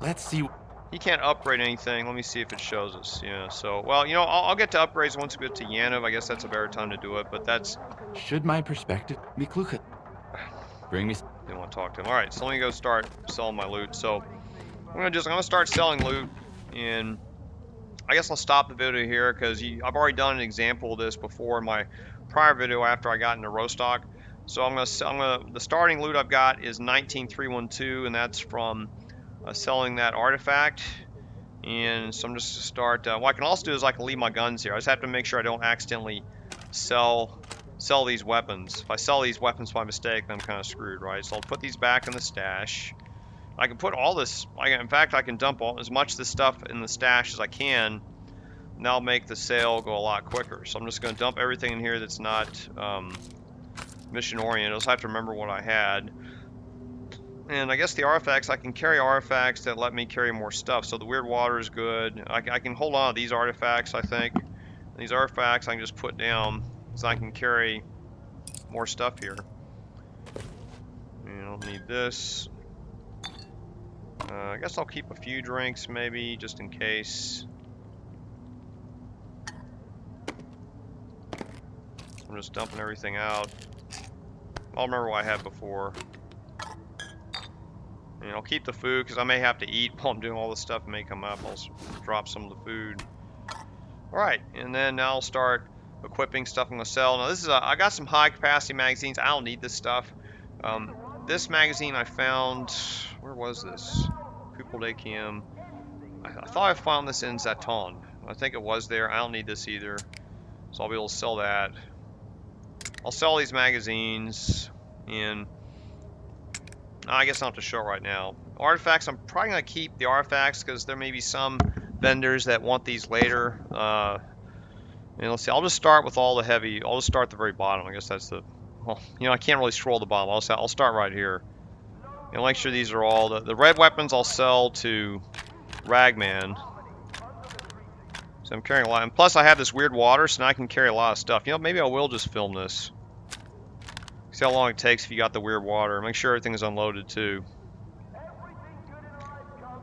Let's see. He can't upgrade anything. Let me see if it shows us. Yeah, so, well, you know, I'll get to upgrades once we get to Yaniv. I guess that's a better time to do it, but that's... Should my perspective be clear? Bring me... Didn't want to talk to him. All right, so let me go start selling my loot. So, I'm gonna start selling loot, and I guess I'll stop the video here, because I've already done an example of this before in my prior video after I got into Rostok. So, the starting loot I've got is 19312, and that's from... selling that artifact, and so I'm just to start. What I can also do is I can leave my guns here. I just have to make sure I don't accidentally sell these weapons. If I sell these weapons by mistake, then I'm kind of screwed, right? So I'll put these back in the stash. I can put all this. In fact, I can dump as much of this stuff in the stash as I can. And that'll make the sale go a lot quicker. So I'm just going to dump everything in here that's not mission oriented. I'll just have to remember what I had. And I guess the artifacts, I can carry artifacts that let me carry more stuff. So the weird water is good. I can hold on to these artifacts, I think. These artifacts I can just put down so I can carry more stuff here. And I'll need this. I guess I'll keep a few drinks maybe, just in case. I'm just dumping everything out. I'll remember what I had before. And I'll keep the food because I may have to eat while I'm doing all this stuff. It may come up. I'll drop some of the food. All right, and then now I'll start equipping stuff I'm gonna sell. Now this is I got some high capacity magazines. I don't need this stuff. This magazine I found. Where was this? Pupil de Kim. I thought I found this in Zaton. I think it was there. I don't need this either, so I'll be able to sell that. I'll sell these magazines, and I guess I don't have to show it right now. Artifacts, I'm probably going to keep the artifacts because there may be some vendors that want these later. And let's see, I'll just start with all the heavy. I'll just start at the very bottom. I guess that's the, well, you know, I can't really scroll the bottom. I'll start right here. And make sure these are all, the red weapons I'll sell to Ragman. So I'm carrying a lot, and plus I have this weird water, so now I can carry a lot of stuff. You know, maybe I will just film this. See how long it takes if you got the weird water. Make sure everything is unloaded too.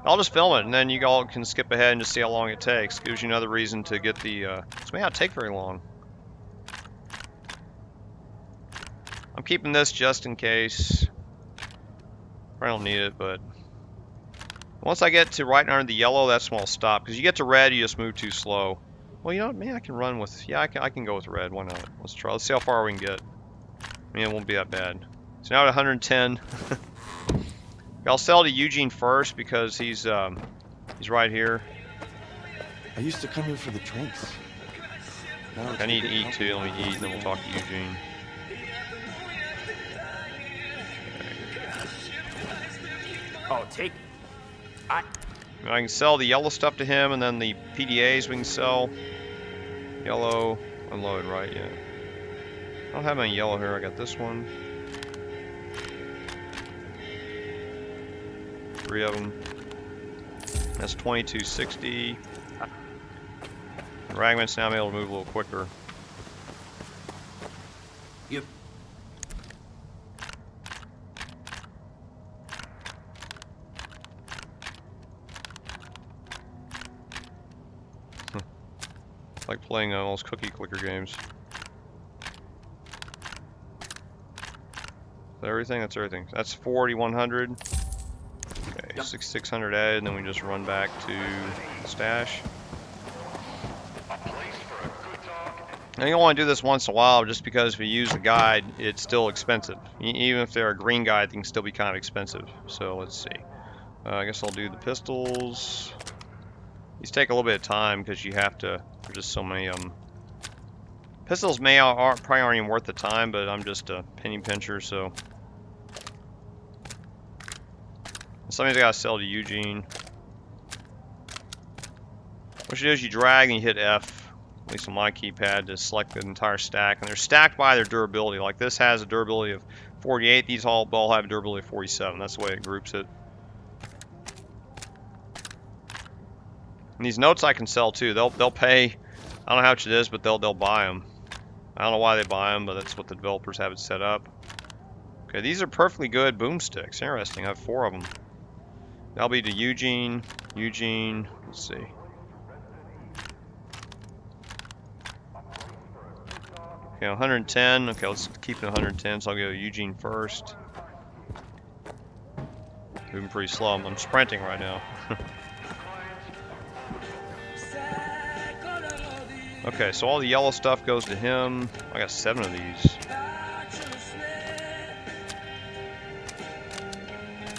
I'll just film it, and then you all can skip ahead and just see how long it takes. Gives you another reason to get the. This may not take very long. I'm keeping this just in case. I don't need it, but. Once I get to right under the yellow, that's when I'll stop. Because you get to red, you just move too slow. Well, you know what? Maybe I can run with... Yeah, I can go with red. Why not? Let's try. Let's see how far we can get. I mean, it won't be that bad. So now at 110. I'll sell to Eugene first because he's right here. I used to come here for the drinks. I need to eat too. Let me eat, and then we'll talk to Eugene. Oh, take... I can sell the yellow stuff to him, and then the PDAs we can sell. Yellow, unload, right? Yeah. I don't have any yellow here. I got this one. 3 of them. That's 2260. Ragman's now able to move a little quicker. Yep. Like playing all those cookie clicker games. Is that everything? That's everything. That's 4100. Okay, yep. 600 added, and then we just run back to the stash. And you want to do this once in a while, just because if you use the guide, it's still expensive. Even if they're a green guide, they can still be kind of expensive. So let's see. I guess I'll do the pistols. These take a little bit of time because you have to. There's just so many of them. Pistols probably aren't even worth the time, but I'm just a penny pincher, so. Somebody's got to sell to Eugene. What you do is you drag and you hit F, at least on my keypad, to select the entire stack. And they're stacked by their durability. Like this has a durability of 48. These all have a durability of 47. That's the way it groups it. And these notes I can sell too. They'll pay. I don't know how much it is, but they'll buy them. I don't know why they buy them, but that's what the developers have it set up. Okay, these are perfectly good boomsticks. Interesting. I have 4 of them. That'll be to Eugene. Eugene. Let's see. Okay, 110. Okay, let's keep it 110. So I'll go Eugene first. Moving pretty slow. I'm sprinting right now. Okay, so all the yellow stuff goes to him. I got 7 of these.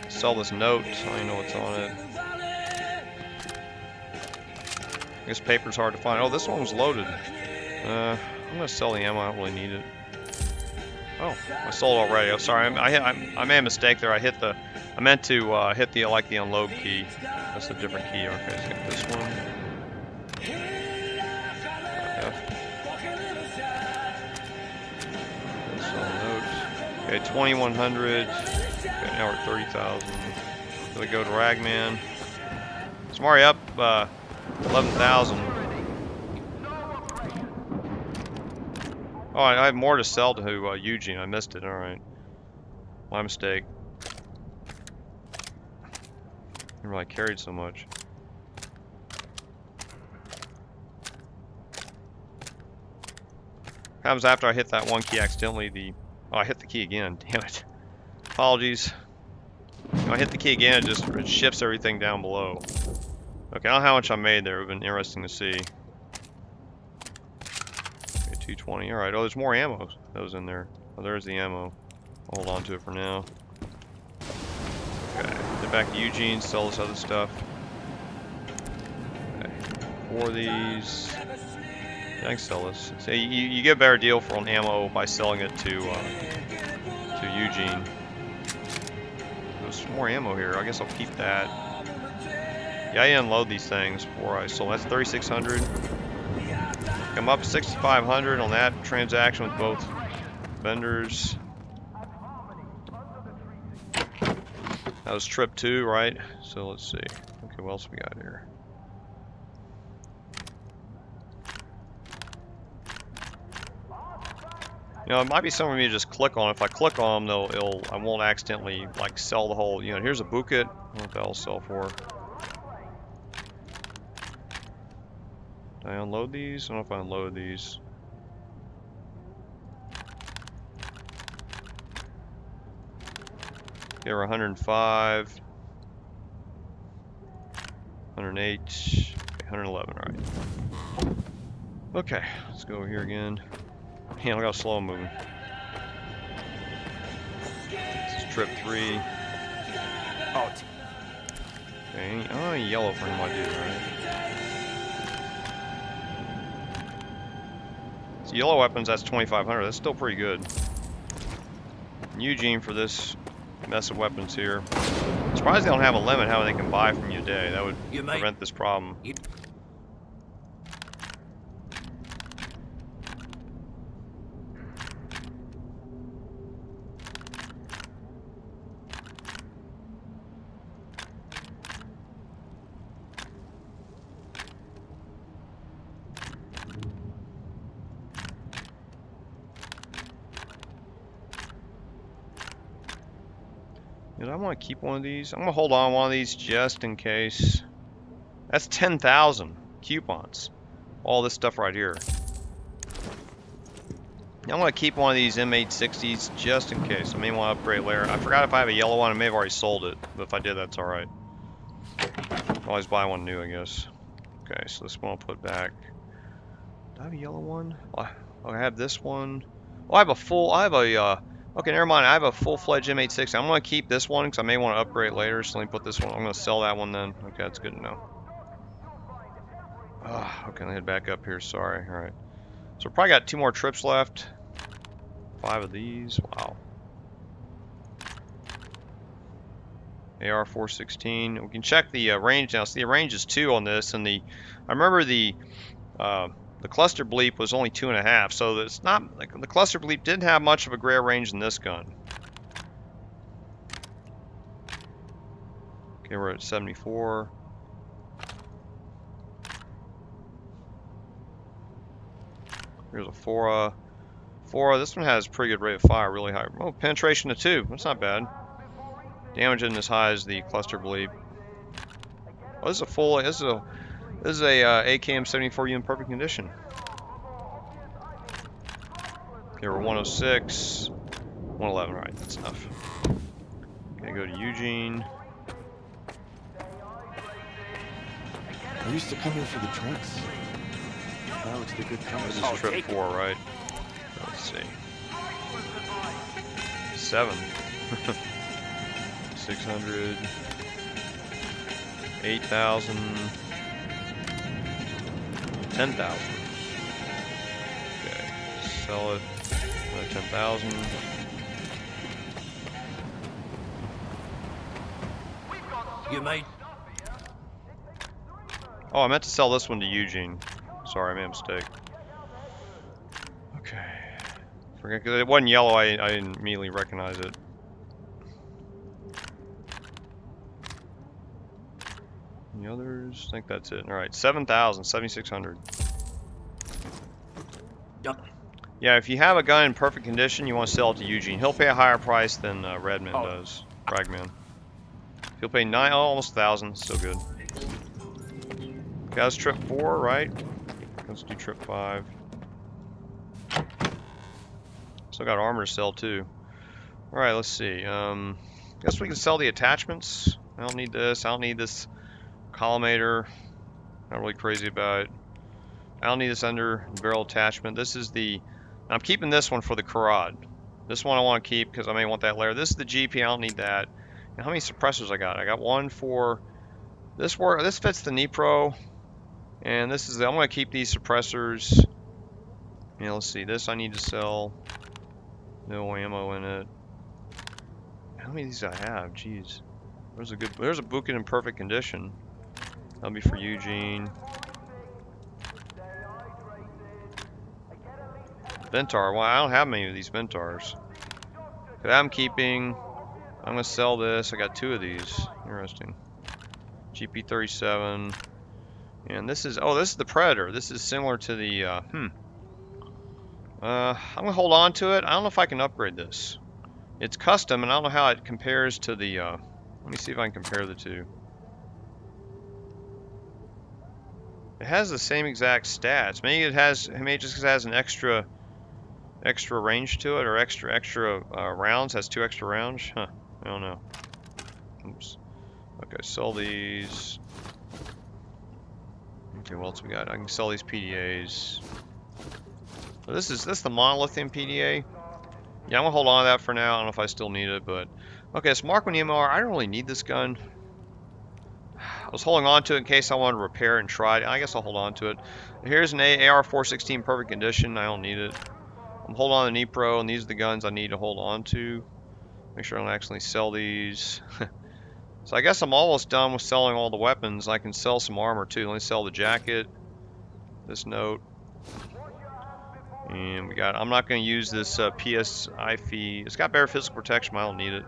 Sell this note. I don't even know what's on it. I guess paper's hard to find. Oh, this one was loaded. I'm gonna sell the ammo. I don't really need it. Oh, I sold it already. I'm sorry. I made a mistake there. I meant to hit the the unload key. That's a different key. Okay, let's get this one. Okay, 2100. Okay, now we're at 30,000. Then we go to Ragman. So I'm already up 11,000. Oh, I have more to sell to Eugene. I missed it. All right, my mistake. I didn't realize I carried so much. Happens after I hit that one key accidentally. Oh, I hit the key again. Damn it. Apologies. If I hit the key again, it shifts everything down below. Okay, I don't know how much I made there. It would have been interesting to see. Okay, 220. Alright, oh, there's more ammo that was in there. Oh, there's the ammo. I'll hold on to it for now. Okay, get back to Eugene, sell this other stuff. Okay, 4 of these. Yeah, I can sell this. So you get a better deal for on ammo by selling it to Eugene. There's more ammo here. I guess I'll keep that. Yeah, I unload these things before I sold. That's 3,600. I'm up 6,500 on that transaction with both vendors. That was trip 2, right? So let's see. Okay, what else we got here? You know, it might be something for me to just click on. If I click on them, I won't accidentally like sell the whole. You know, here's a bucket. I don't know what that'll sell for. Did I unload these? I don't know if I unloaded these. Okay, we're 105, 108, 111. All right. Okay, let's go over here again. Man, look how slow I'm moving. This is trip 3. Oh, okay, oh, yellow for him, I do, right? So yellow weapons, that's 2,500. That's still pretty good. Eugene for this mess of weapons here. I'm surprised they don't have a limit how they can buy from you a day. That would prevent this problem. I want to keep one of these. I'm going to hold on one of these just in case. That's 10,000 coupons. All this stuff right here. I'm going to keep one of these M860s just in case. I may want to upgrade later. I forgot if I have a yellow one. I may have already sold it. But if I did, that's alright. Always buy one new, I guess. Okay, so this one I'll put back. Do I have a yellow one? Oh, I have this one. Oh, I have a full... Okay, never mind. I have a full-fledged M860. I'm going to keep this one because I may want to upgrade later. So let me put this one. I'm going to sell that one then. Okay, that's good to know. Okay, let me head back up here. Sorry. All right. So we probably got 2 more trips left. 5 of these. Wow. AR-416. We can check the range now. See, the range is 2 on this, and I remember the cluster bleep was only 2.5, so it's not like the cluster bleep didn't have much of a greater range than this gun. Okay, we're at 74. Here's a Fora. This one has pretty good rate of fire, really high. Oh, penetration to 2. That's not bad. Damage isn't as high as the cluster bleep. Oh, this is a full. This is a AKM-74U in perfect condition. Okay, we're 106, 111. All right, that's enough. Okay, go to Eugene. I used to come here for the drinks. Now it's the good company. This is trip 4, right? Let's see. 7. 600. 8,000. 10,000. Okay, sell it. Another 10,000. You made. Oh, I meant to sell this one to Eugene. Sorry, I made a mistake. Okay. Forget, because it wasn't yellow, I didn't immediately recognize it. Any others? I think that's it. Alright, 7,000, 7,600. Yeah, if you have a gun in perfect condition, you want to sell it to Eugene. He'll pay a higher price than Redman does. Ragman. He'll pay almost 1,000. Still good. Okay, that's trip 4, right? Let's do trip 5. Still got armor to sell too. All right, let's see. Guess we can sell the attachments. I don't need this. I don't need this collimator. Not really crazy about it. I don't need this under barrel attachment. This is the. I'm keeping this one for the Karad. This one I want to keep because I may want that layer. This is the GP. I don't need that. And how many suppressors I got? I got one for this work. This fits the Nipro, and this is. I'm going to keep these suppressors. Yeah, let's see. This I need to sell. No ammo in it. How many of these do I have? Jeez. There's a Bukin in perfect condition. That'll be for Eugene. Ventar. Well, I don't have many of these Ventars. But I'm keeping. I'm gonna sell this. I got 2 of these. Interesting. GP37. And this is. Oh, this is the Predator. This is similar to the. I'm gonna hold on to it. I don't know if I can upgrade this. It's custom, and I don't know how it compares to the. Let me see if I can compare the two. It has the same exact stats. Maybe it has. Maybe it just has an extra range to it, or extra rounds. Has 2 extra rounds. Huh? I don't know. Oops. Okay, sell these. Okay, what else we got? I can sell these PDAs. So this is the monolithium PDA. Yeah, I'm gonna hold on to that for now. I don't know if I still need it, but okay. So Mark 1 MR. I don't really need this gun. I was holding on to it in case I wanted to repair it and try it. I guess I'll hold on to it. Here's an AR-416 perfect condition. I don't need it. I'm holding on to the Nipro, and these are the guns I need to hold on to. Make sure I don't accidentally sell these. So I guess I'm almost done with selling all the weapons. I can sell some armor too. Let me sell the jacket. This note. And we got. I'm not going to use this PSI fee. It's got better physical protection, but I don't need it.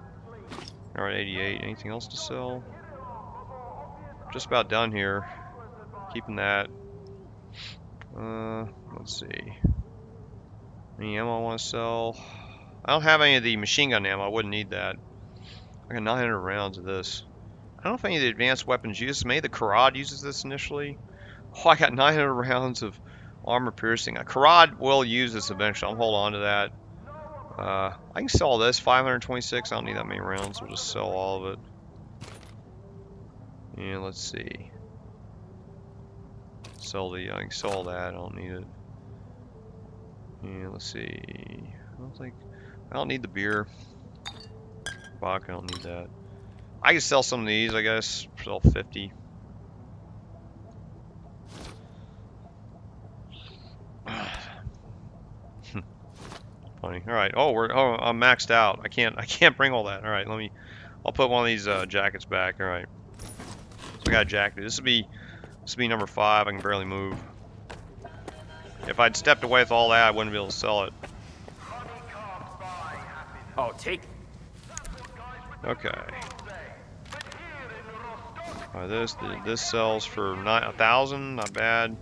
All right, 88. Anything else to sell? Just about done here. Keeping that. Let's see. Any ammo I want to sell? I don't have any of the machine gun ammo. I wouldn't need that. I got 900 rounds of this. I don't know if any of the advanced weapons use. Maybe the Karad uses this initially. Oh, I got 900 rounds of armor piercing. Karad will use this eventually. I'll hold on to that. I can sell this. 526. I don't need that many rounds. We'll just sell all of it. And let's see. Sell the. I can sell that. I don't need it. And let's see. I don't need the beer. Vodka. I don't need that. I can sell some of these. I guess sell 50. Funny. All right. Oh, I'm maxed out. I can't bring all that. All right. I'll put one of these jackets back. All right. So I got a jacket. This will be number 5. I can barely move. If I'd stepped away with all that, I wouldn't be able to sell it. Oh, take. Okay. All right, this sells for 1,000. Not bad.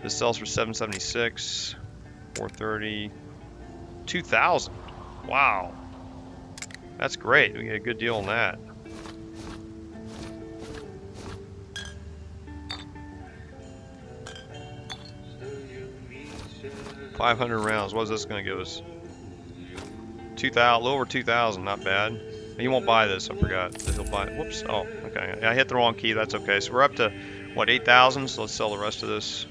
This sells for 776. 430. 2,000. Wow. That's great. We get a good deal on that. $500 rounds. What is this going to give us? 2,000. A little over 2,000. Not bad. He won't buy this. I forgot that he'll buy it. Whoops. Oh, okay. I hit the wrong key. That's okay. So we're up to what, 8,000? So let's sell the rest of this.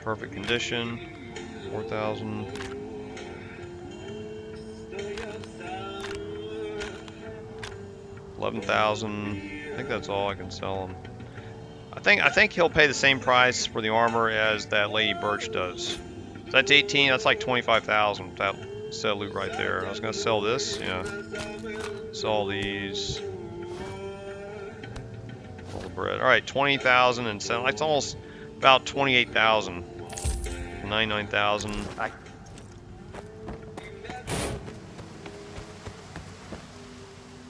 Perfect condition. 4,000. $11,000. I think that's all I can sell him. I think he'll pay the same price for the armor as that Lady Birch does. So that's 18. That's like 25,000. That sell loot right there. I was gonna sell this. Yeah. Sell these. All the bread. All right, 20,000 and sell. It's almost about 28,000. 99,000.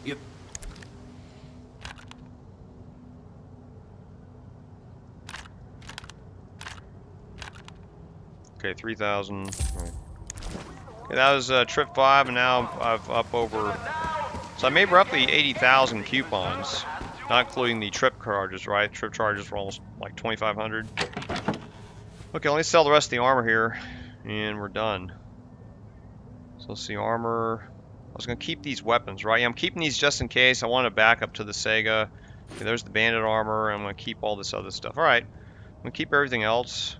Yep. Okay, 3,000. Right. Okay, that was trip 5, and now I've up over. So I made roughly 80,000 coupons, not including the trip charges. Right, trip charges were almost like 2,500. Okay, let me sell the rest of the armor here, And we're done. So let's see, armor. I was going to keep these weapons, right? Yeah, I'm keeping these just in case. I want to back up to the Saiga. Okay, there's the bandit armor. I'm going to keep all this other stuff. All right. I'm going to keep everything else.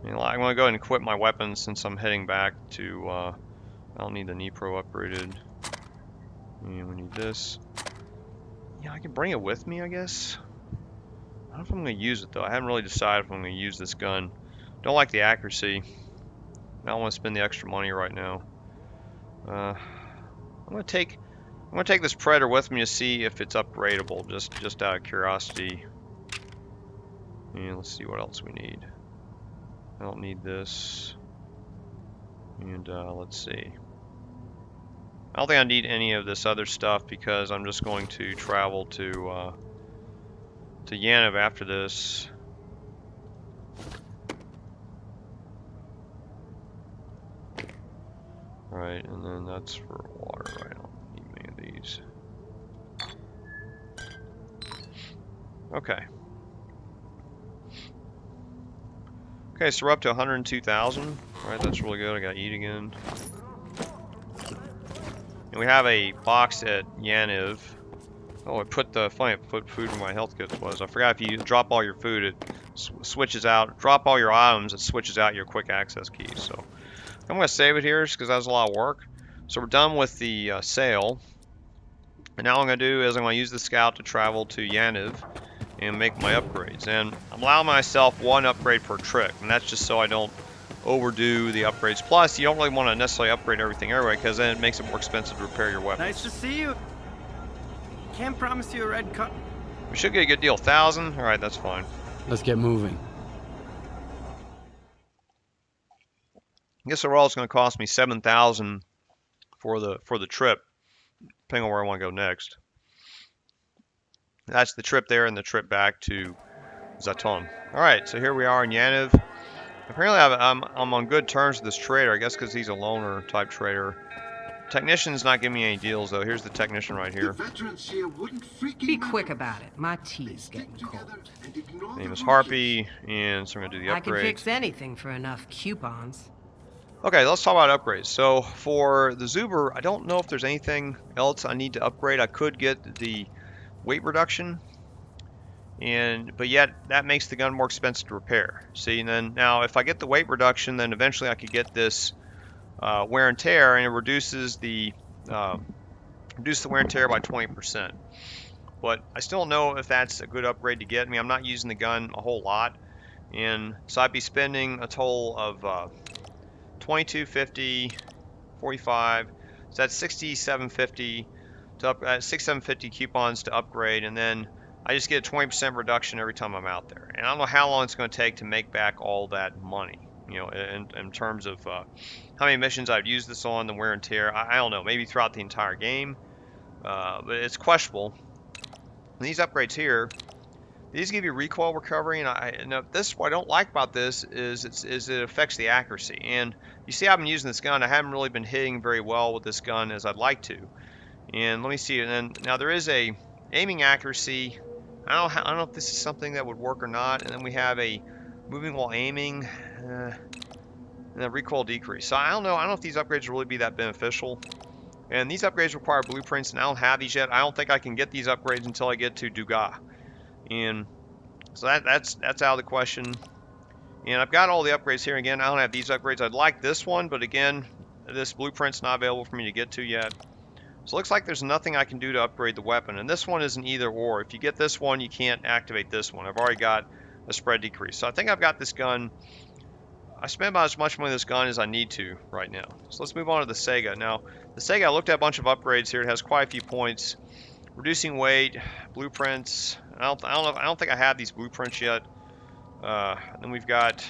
You know, I'm going to go ahead and quit my weapons since I'm heading back to... I don't need the knee pro upgraded. And we need this. Yeah, I can bring it with me, I guess. I don't know if I'm going to use it, though. I haven't really decided if I'm going to use this gun. Don't like the accuracy. I don't want to spend the extra money right now. I'm gonna take this Predator with me to see if it's upgradable, just out of curiosity. And let's see what else we need. I don't need this. And let's see. I don't think I need any of this other stuff because I'm just going to travel to Yaniv after this. Right, and then that's for water, right? I don't need any of these. Okay. Okay, so we're up to 102,000. Alright, that's really good. I gotta eat again. And we have a box at Yaniv. Oh, I put food where my health kit was. I forgot if you drop all your food, it switches out. Drop all your items, it switches out your quick access keys. So I'm going to save it here just because that was a lot of work. So we're done with the sale. And now what I'm going to do is I'm going to use the scout to travel to Yaniv and make my upgrades. And I'm allowing myself one upgrade per trip. And that's just so I don't overdo the upgrades. Plus, you don't really want to necessarily upgrade everything anyway because then it makes it more expensive to repair your weapons. Nice to see you. Can't promise you a red cut. We should get a good deal. 1,000? Alright, that's fine. Let's get moving. I guess overall it's going to cost me 7,000 for the trip, depending on where I want to go next. That's the trip there and the trip back to Zaton. All right, so here we are in Yaniv. Apparently I'm on good terms with this trader, I guess because he's a loner type trader. Technician's not giving me any deals though. Here's the technician right here. Be quick about it. My tea's getting cold. Name is Harpy, and so I'm gonna do the upgrades. I can fix anything for enough coupons. Okay, let's talk about upgrades. So for the Zubr, I don't know if there's anything else I need to upgrade. I could get the weight reduction, but yet that makes the gun more expensive to repair. See, and then now if I get the weight reduction, then eventually I could get this wear and tear, and it reduces the wear and tear by 20%. But I still don't know if that's a good upgrade to get. I mean, I'm not using the gun a whole lot, and so I'd be spending a total of 2250, 45. So that's 6750 to 6750 coupons to upgrade, and then I just get a 20% reduction every time I'm out there. And I don't know how long it's going to take to make back all that money. You know, in terms of how many missions I've used this on, the wear and tear. I don't know, maybe throughout the entire game, but it's questionable. And these upgrades here, these give you recoil recovery, and this what I don't like about this is it affects the accuracy. And you see, I've been using this gun. I haven't really been hitting very well with this gun as I'd like to. And let me see. And then now there is a aiming accuracy. I don't know if this is something that would work or not. And then we have a moving while aiming, and then recoil decrease. So I don't know if these upgrades will really be that beneficial. And these upgrades require blueprints, and I don't have these yet. I don't think I can get these upgrades until I get to Duga. And so that's out of the question. And I've got all the upgrades here. Again, I don't have these upgrades. I'd like this one, but again, this blueprint's not available for me to get to yet. So it looks like there's nothing I can do to upgrade the weapon. And this one is an either or. If you get this one, you can't activate this one. I've already got a spread decrease. So I think I've got this gun. I spend about as much money on this gun as I need to right now. So let's move on to the Saiga. Now, the Saiga, I looked at a bunch of upgrades here. It has quite a few points. Reducing weight, blueprints. I don't think I have these blueprints yet. Then we've got,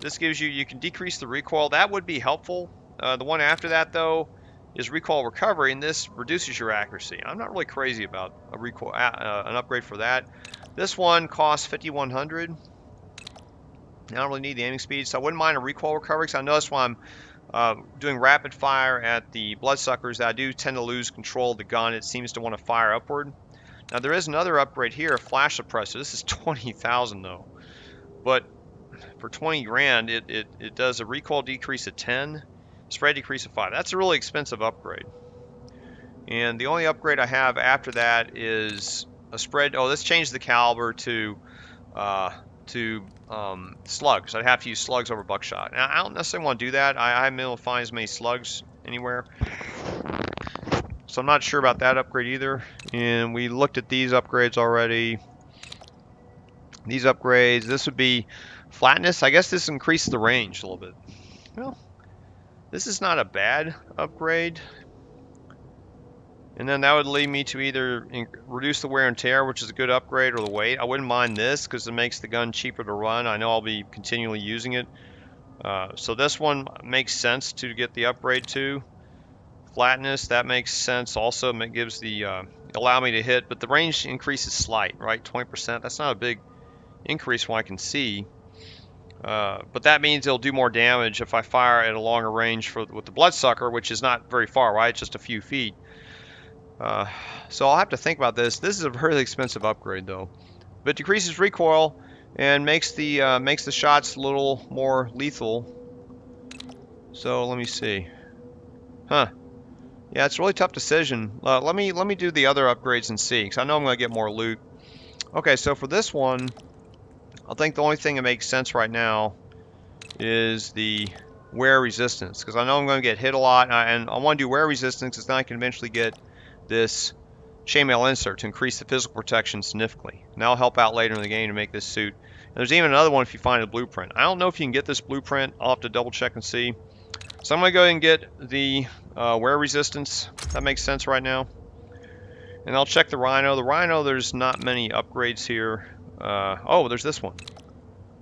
this gives you can decrease the recoil. That would be helpful. The one after that though is recoil recovery, and this reduces your accuracy. I'm not really crazy about a recoil, an upgrade for that. This one costs 5,100. I don't really need the aiming speed, so I wouldn't mind a recoil recovery, because I notice when I'm doing rapid fire at the bloodsuckers that I do tend to lose control of the gun. It seems to want to fire upward. Now there is another upgrade here, a flash suppressor. This is 20,000 though. But for 20 grand, it does a recoil decrease of 10, spread decrease of 5. That's a really expensive upgrade. And the only upgrade I have after that is a spread. Oh, this changed the caliber to slugs. I'd have to use slugs over buckshot. Now, I don't necessarily want to do that. I haven't been able to find as many slugs anywhere. So I'm not sure about that upgrade either. And we looked at these upgrades already. These upgrades, this would be flatness. I guess this increases the range a little bit. Well, this is not a bad upgrade. And then that would lead me to either reduce the wear and tear, which is a good upgrade, or the weight. I wouldn't mind this because it makes the gun cheaper to run. I know I'll be continually using it. So this one makes sense to get the upgrade to. Flatness, that makes sense also. It gives the allow me to hit, but the range increase is slight, right? 20%. That's not a big increase from what I can see. But that means it'll do more damage if I fire at a longer range with the bloodsucker, which is not very far, right? It's just a few feet. So I'll have to think about this. This is a really expensive upgrade though. But it decreases recoil and makes the shots a little more lethal. So let me see. Huh. Yeah, it's a really tough decision. Let me do the other upgrades and see, because I know I'm going to get more loot. Okay, so for this one, I think the only thing that makes sense right now is the wear resistance, because I know I'm going to get hit a lot, and I want to do wear resistance because then I can eventually get this chainmail insert to increase the physical protection significantly. And that'll help out later in the game to make this suit. And there's even another one if you find a blueprint. I don't know if you can get this blueprint. I'll have to double check and see. So I'm going to go ahead and get the wear resistance. That makes sense right now. And I'll check the Rhino. The Rhino, there's not many upgrades here. Oh, there's this one.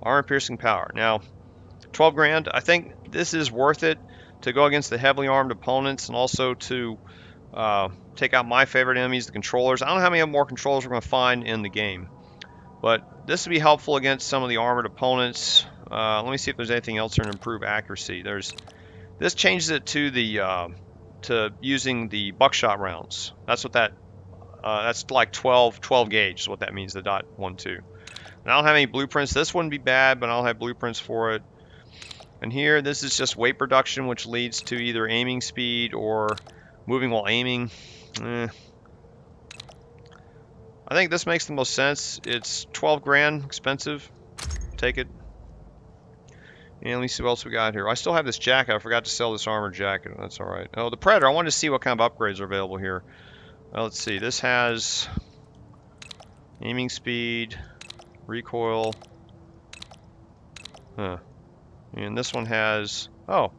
Armor piercing power. Now, 12 grand. I think this is worth it to go against the heavily armed opponents and also to take out my favorite enemies, the controllers. I don't know how many more controllers we're going to find in the game. But this would be helpful against some of the armored opponents. Let me see if there's anything else here to improve accuracy. This changes it to the to using the buckshot rounds. That's what that's like 12 gauge is what that means, the .12. And I don't have any blueprints. This wouldn't be bad, but I don't have blueprints for it. And here, this is just weight reduction, which leads to either aiming speed or moving while aiming. I think this makes the most sense. It's 12 grand expensive. Take it. And let me see what else we got here. I still have this jacket. I forgot to sell this armored jacket. That's all right. Oh, the Predator. I wanted to see what kind of upgrades are available here. Let's see. This has aiming speed, recoil. Huh. And this one has... Oh.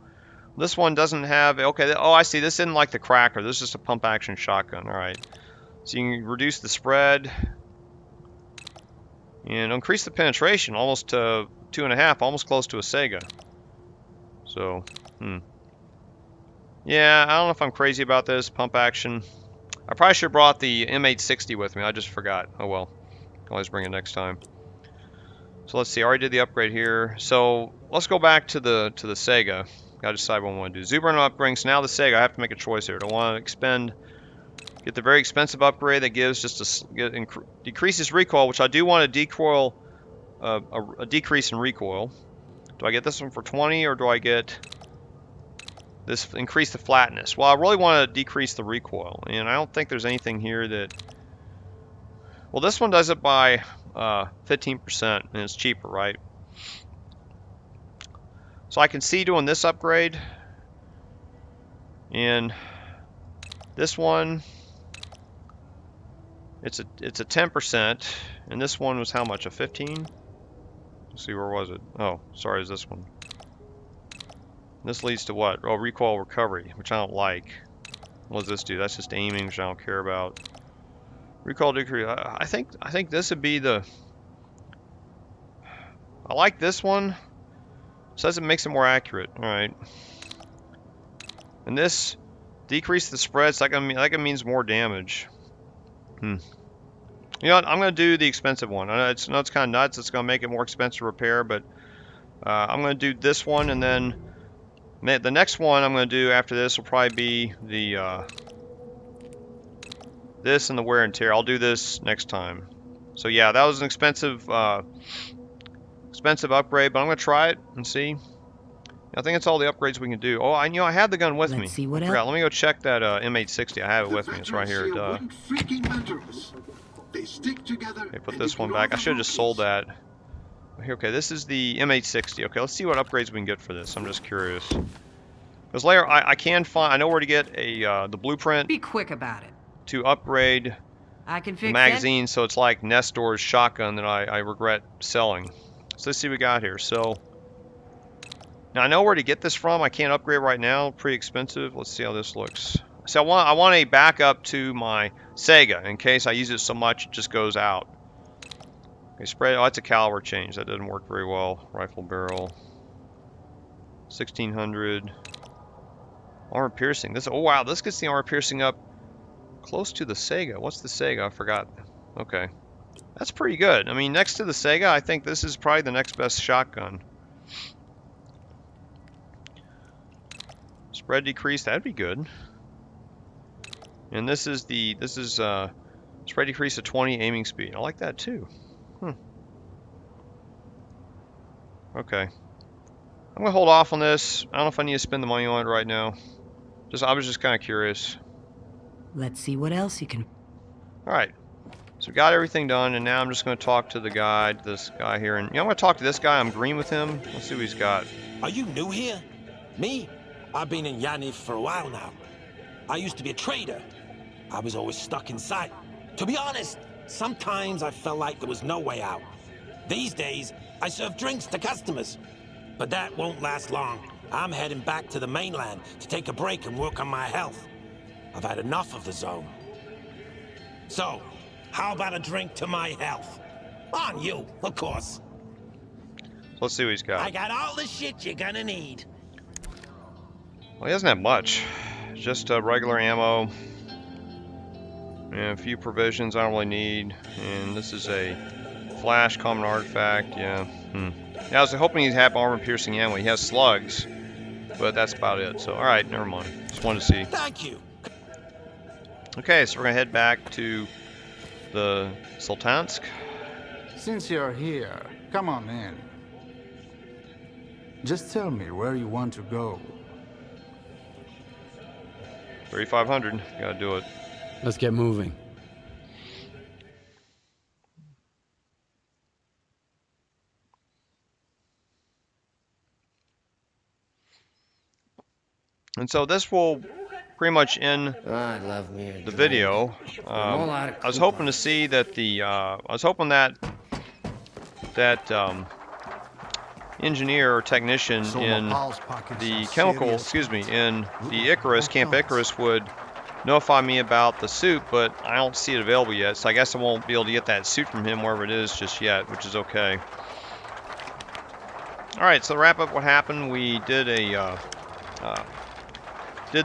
This one doesn't have... Okay. Oh, I see. This isn't like the Cracker. This is just a pump action shotgun. All right. So you can reduce the spread. And increase the penetration almost to 2.5, almost close to a Saiga. So, yeah, I don't know if I'm crazy about this pump action. I probably should have brought the M860 with me. I just forgot. Oh well, can always bring it next time. So let's see. I already did the upgrade here. So let's go back to the Saiga. Gotta decide what I want to do. Zubr-19 upgrade. So now the Saiga. I have to make a choice here. Do I want to get the very expensive upgrade that gives just decreases recoil, which I do want to decoil. A decrease in recoil. Do I get this one for 20 or do I get this increase the flatness? Well, I really want to decrease the recoil, and I don't think there's anything here that... Well, this one does it by 15%, and it's cheaper, right? So I can see doing this upgrade, and this one, it's a 10%, and this one was how much? A 15? Let's see, where was it? Oh, sorry, is this one. This leads to what? Oh, recoil recovery, which I don't like. What does this do? That's just aiming, which I don't care about. Recoil decrease. I think this would be the... I like this one. It says it makes it more accurate. All right. And this decrease the spread. So that means more damage. You know what? I'm going to do the expensive one. I know it's kind of nuts. It's going to make it more expensive to repair, but I'm going to do this one, and then the next one I'm going to do after this will probably be the this and the wear and tear. I'll do this next time. So yeah, that was an expensive expensive upgrade, but I'm gonna try it and see. I think it's all the upgrades we can do. Oh, I had the gun with me. Let's see what I forgot. Let me go check that M860. I have it with me. It's right here. Duh. Okay, put this one back. I should have just sold that. Okay, this is the M860. Okay, let's see what upgrades we can get for this. I'm just curious. Because later, I can find. I know where to get the blueprint. Be quick about it. To upgrade I can fix the magazine, so it's like Nestor's shotgun that I regret selling. So let's see what we got here. So. Now I know where to get this from. I can't upgrade right now. Pretty expensive. Let's see how this looks. So I want a backup to my Saiga in case I use it so much it just goes out. Okay, spread. Oh, that's a caliber change. That doesn't work very well. Rifle barrel. 1600. Armor piercing. This. Oh wow, this gets the armor piercing up close to the Saiga. What's the Saiga? I forgot. Okay, that's pretty good. I mean, next to the Saiga, I think this is probably the next best shotgun. Spread decrease, that'd be good. And this is spread decrease to 20 aiming speed. I like that too. Okay. I'm gonna hold off on this. I don't know if I need to spend the money on it right now. I was just kind of curious. Let's see what else you can. All right. So we got everything done, and now I'm just gonna talk to this guy here, and I'm gonna talk to this guy. I'm green with him. Let's see what he's got. Are you new here? Me? I've been in Yaniv for a while now. I used to be a trader. I was always stuck inside. To be honest, sometimes I felt like there was no way out. These days, I serve drinks to customers. But that won't last long. I'm heading back to the mainland to take a break and work on my health. I've had enough of the zone. So, how about a drink to my health? On you, of course. Let's see what he's got. I got all the shit you're gonna need. Well, he doesn't have much. Just regular ammo. And a few provisions I don't really need. And this is a flash common artifact. Yeah. Yeah, I was hoping he'd have armor piercing ammo. He has slugs. But that's about it. So, alright, never mind. Just wanted to see. Thank you. Okay, so we're going to head back to the Sultansk. Since you're here, come on in. Just tell me where you want to go. 3500. Gotta do it. Let's get moving. And so this will pretty much end the video. I was hoping to see that engineer or technician in the in the Icarus, Camp Icarus, would notify me about the suit, but I don't see it available yet, so I guess I won't be able to get that suit from him wherever it is just yet, which is okay. Alright, so to wrap up what happened, we did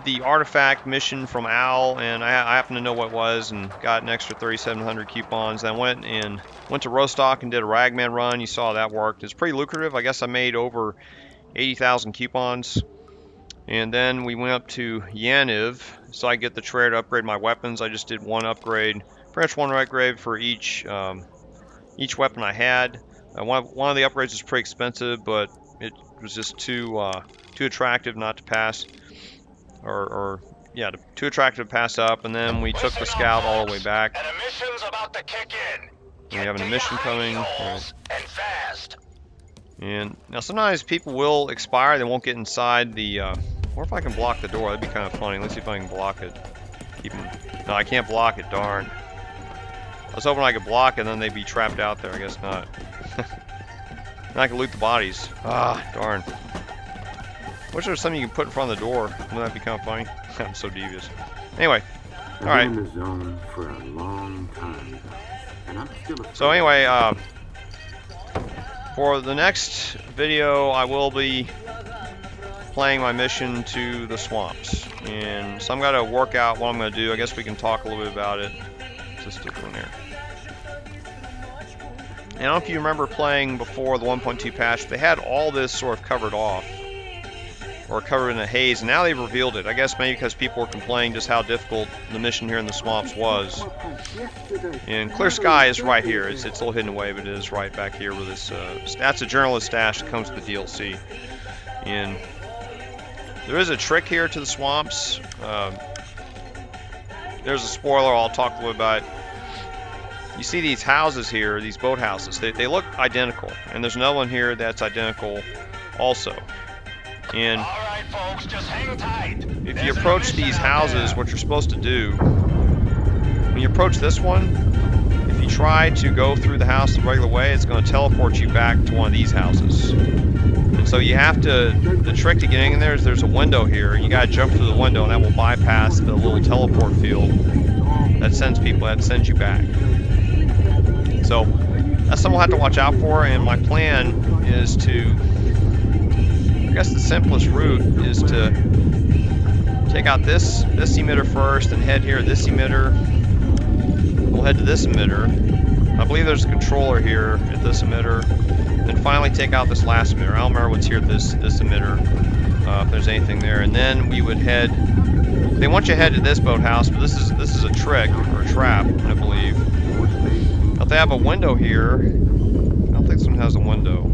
the artifact mission from Owl, and I happen to know what it was, and got an extra 3,700 coupons. Then went to Rostok and did a Ragman run. You saw that worked. It's pretty lucrative. I guess I made over 80,000 coupons. And then we went up to Yaniv, so I get the trader to upgrade my weapons. I just did one upgrade, pretty much one upgrade for each weapon I had. One of the upgrades was pretty expensive, but it was just too attractive not to pass. Too attractive to pass up, and then we took the scout all the way back. An emission's about to kick in. We have an emission coming. And fast. And now sometimes people will expire, they won't get inside the, or if I can block the door, that'd be kind of funny. Let's see if I can block it. No, I can't block it, darn. I was hoping I could block it, and then they'd be trapped out there, I guess not. Then I can loot the bodies. Ah, darn. Wish there was something you can put in front of the door. Wouldn't that be kind of funny? I'm so devious. Anyway, all right. I've been in the zone for a long time, and I'm still. So anyway, for the next video, I will be playing my mission to the swamps, and so I'm gonna work out what I'm gonna do. I guess we can talk a little bit about it. Just stick one there. And I don't know if you remember playing before the 1.2 patch. They had all this sort of covered off. or covered in a haze. And now they've revealed it. I guess maybe because people were complaining just how difficult the mission here in the swamps was. And clear sky is right here. It's a little hidden away, but it is right back here with this. That's a journalist stash that comes with the DLC. And there is a trick here to the swamps. There's a spoiler I'll talk a little about. You see these houses here, these boat houses. They look identical, and there's another one here that's identical also. And if you approach these houses, what you're supposed to do, when you approach this one, if you try to go through the house the regular way, it's going to teleport you back to one of these houses. And so you have to, the trick to getting in there is there's a window here, and you got to jump through the window, and that will bypass the little teleport field that sends people, that sends you back. So that's something we'll have to watch out for, and my plan is to, I guess the simplest route is to take out this emitter first and head here, this emitter. We'll head to this emitter. I believe there's a controller here at this emitter. And finally take out this last emitter. I don't remember what's here at this emitter, if there's anything there. And then we would head, they want you to head to this boathouse, but this is a trick, or a trap, I believe. Now if they have a window here, I don't think this one has a window.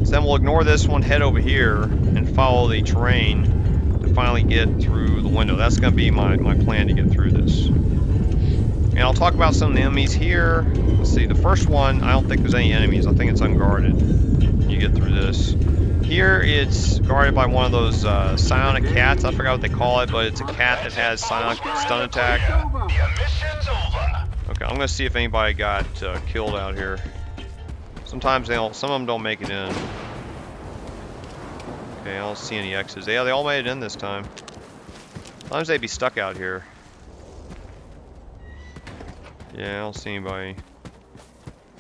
So then we'll ignore this one, head over here, and follow the terrain to finally get through the window. That's going to be my plan to get through this. And I'll talk about some of the enemies here. Let's see, the first one, I don't think there's any enemies. I think it's unguarded. You get through this. Here, it's guarded by one of those psionic cats. I forgot what they call it, but it's a cat that has psionic stun attack. Okay, I'm gonna see if anybody got killed out here. Sometimes they don't. Some of them don't make it in. Okay, I don't see any X's. Yeah, they all made it in this time. Sometimes they'd be stuck out here. Yeah, I don't see anybody.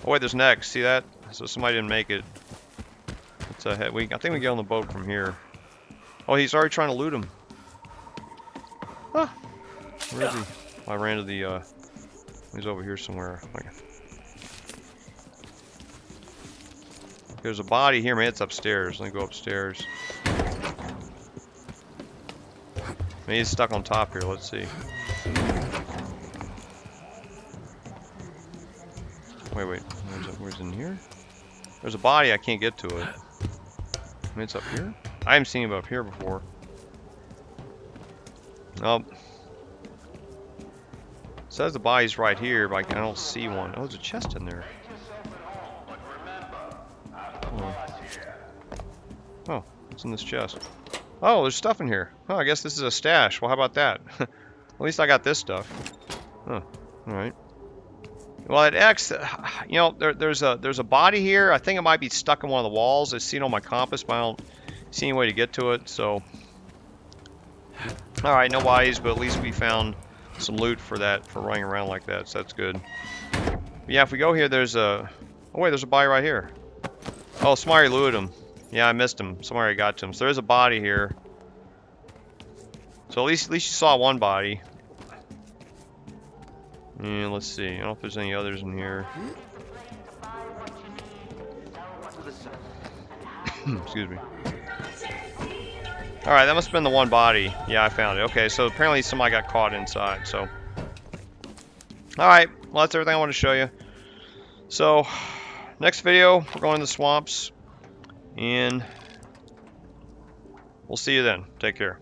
Oh wait, there's an X. See that? So somebody didn't make it. It's a head. I think we get on the boat from here. Oh, he's already trying to loot him. Huh. Where is he? I ran to the. He's over here somewhere. There's a body here. Man, it's upstairs. Let me go upstairs. Maybe he's stuck on top here. Let's see. Wait. Where's in here? There's a body. I can't get to it. I mean, it's up here? I haven't seen him up here before. Nope. It says the body's right here, but I don't see one. Oh, there's a chest in there. Oh, what's in this chest? Oh, there's stuff in here. Oh, I guess this is a stash. Well, how about that? At least I got this stuff. Huh. Alright. Well, at X, you know, there's a body here. I think it might be stuck in one of the walls. I see it on my compass, but I don't see any way to get to it. So, all right, no bodies, but at least we found some loot for that, for running around like that. So that's good. But yeah, if we go here, there's a. Oh wait, there's a body right here. Oh, somebody looted him. Yeah, I missed him. Somebody got to him. So there's a body here. So at least you saw one body. And let's see. I don't know if there's any others in here. Excuse me. Alright, that must have been the one body. Yeah, I found it. Okay, so apparently somebody got caught inside, so. Alright, well that's everything I want to show you. So, next video, we're going to the swamps. And we'll see you then. Take care.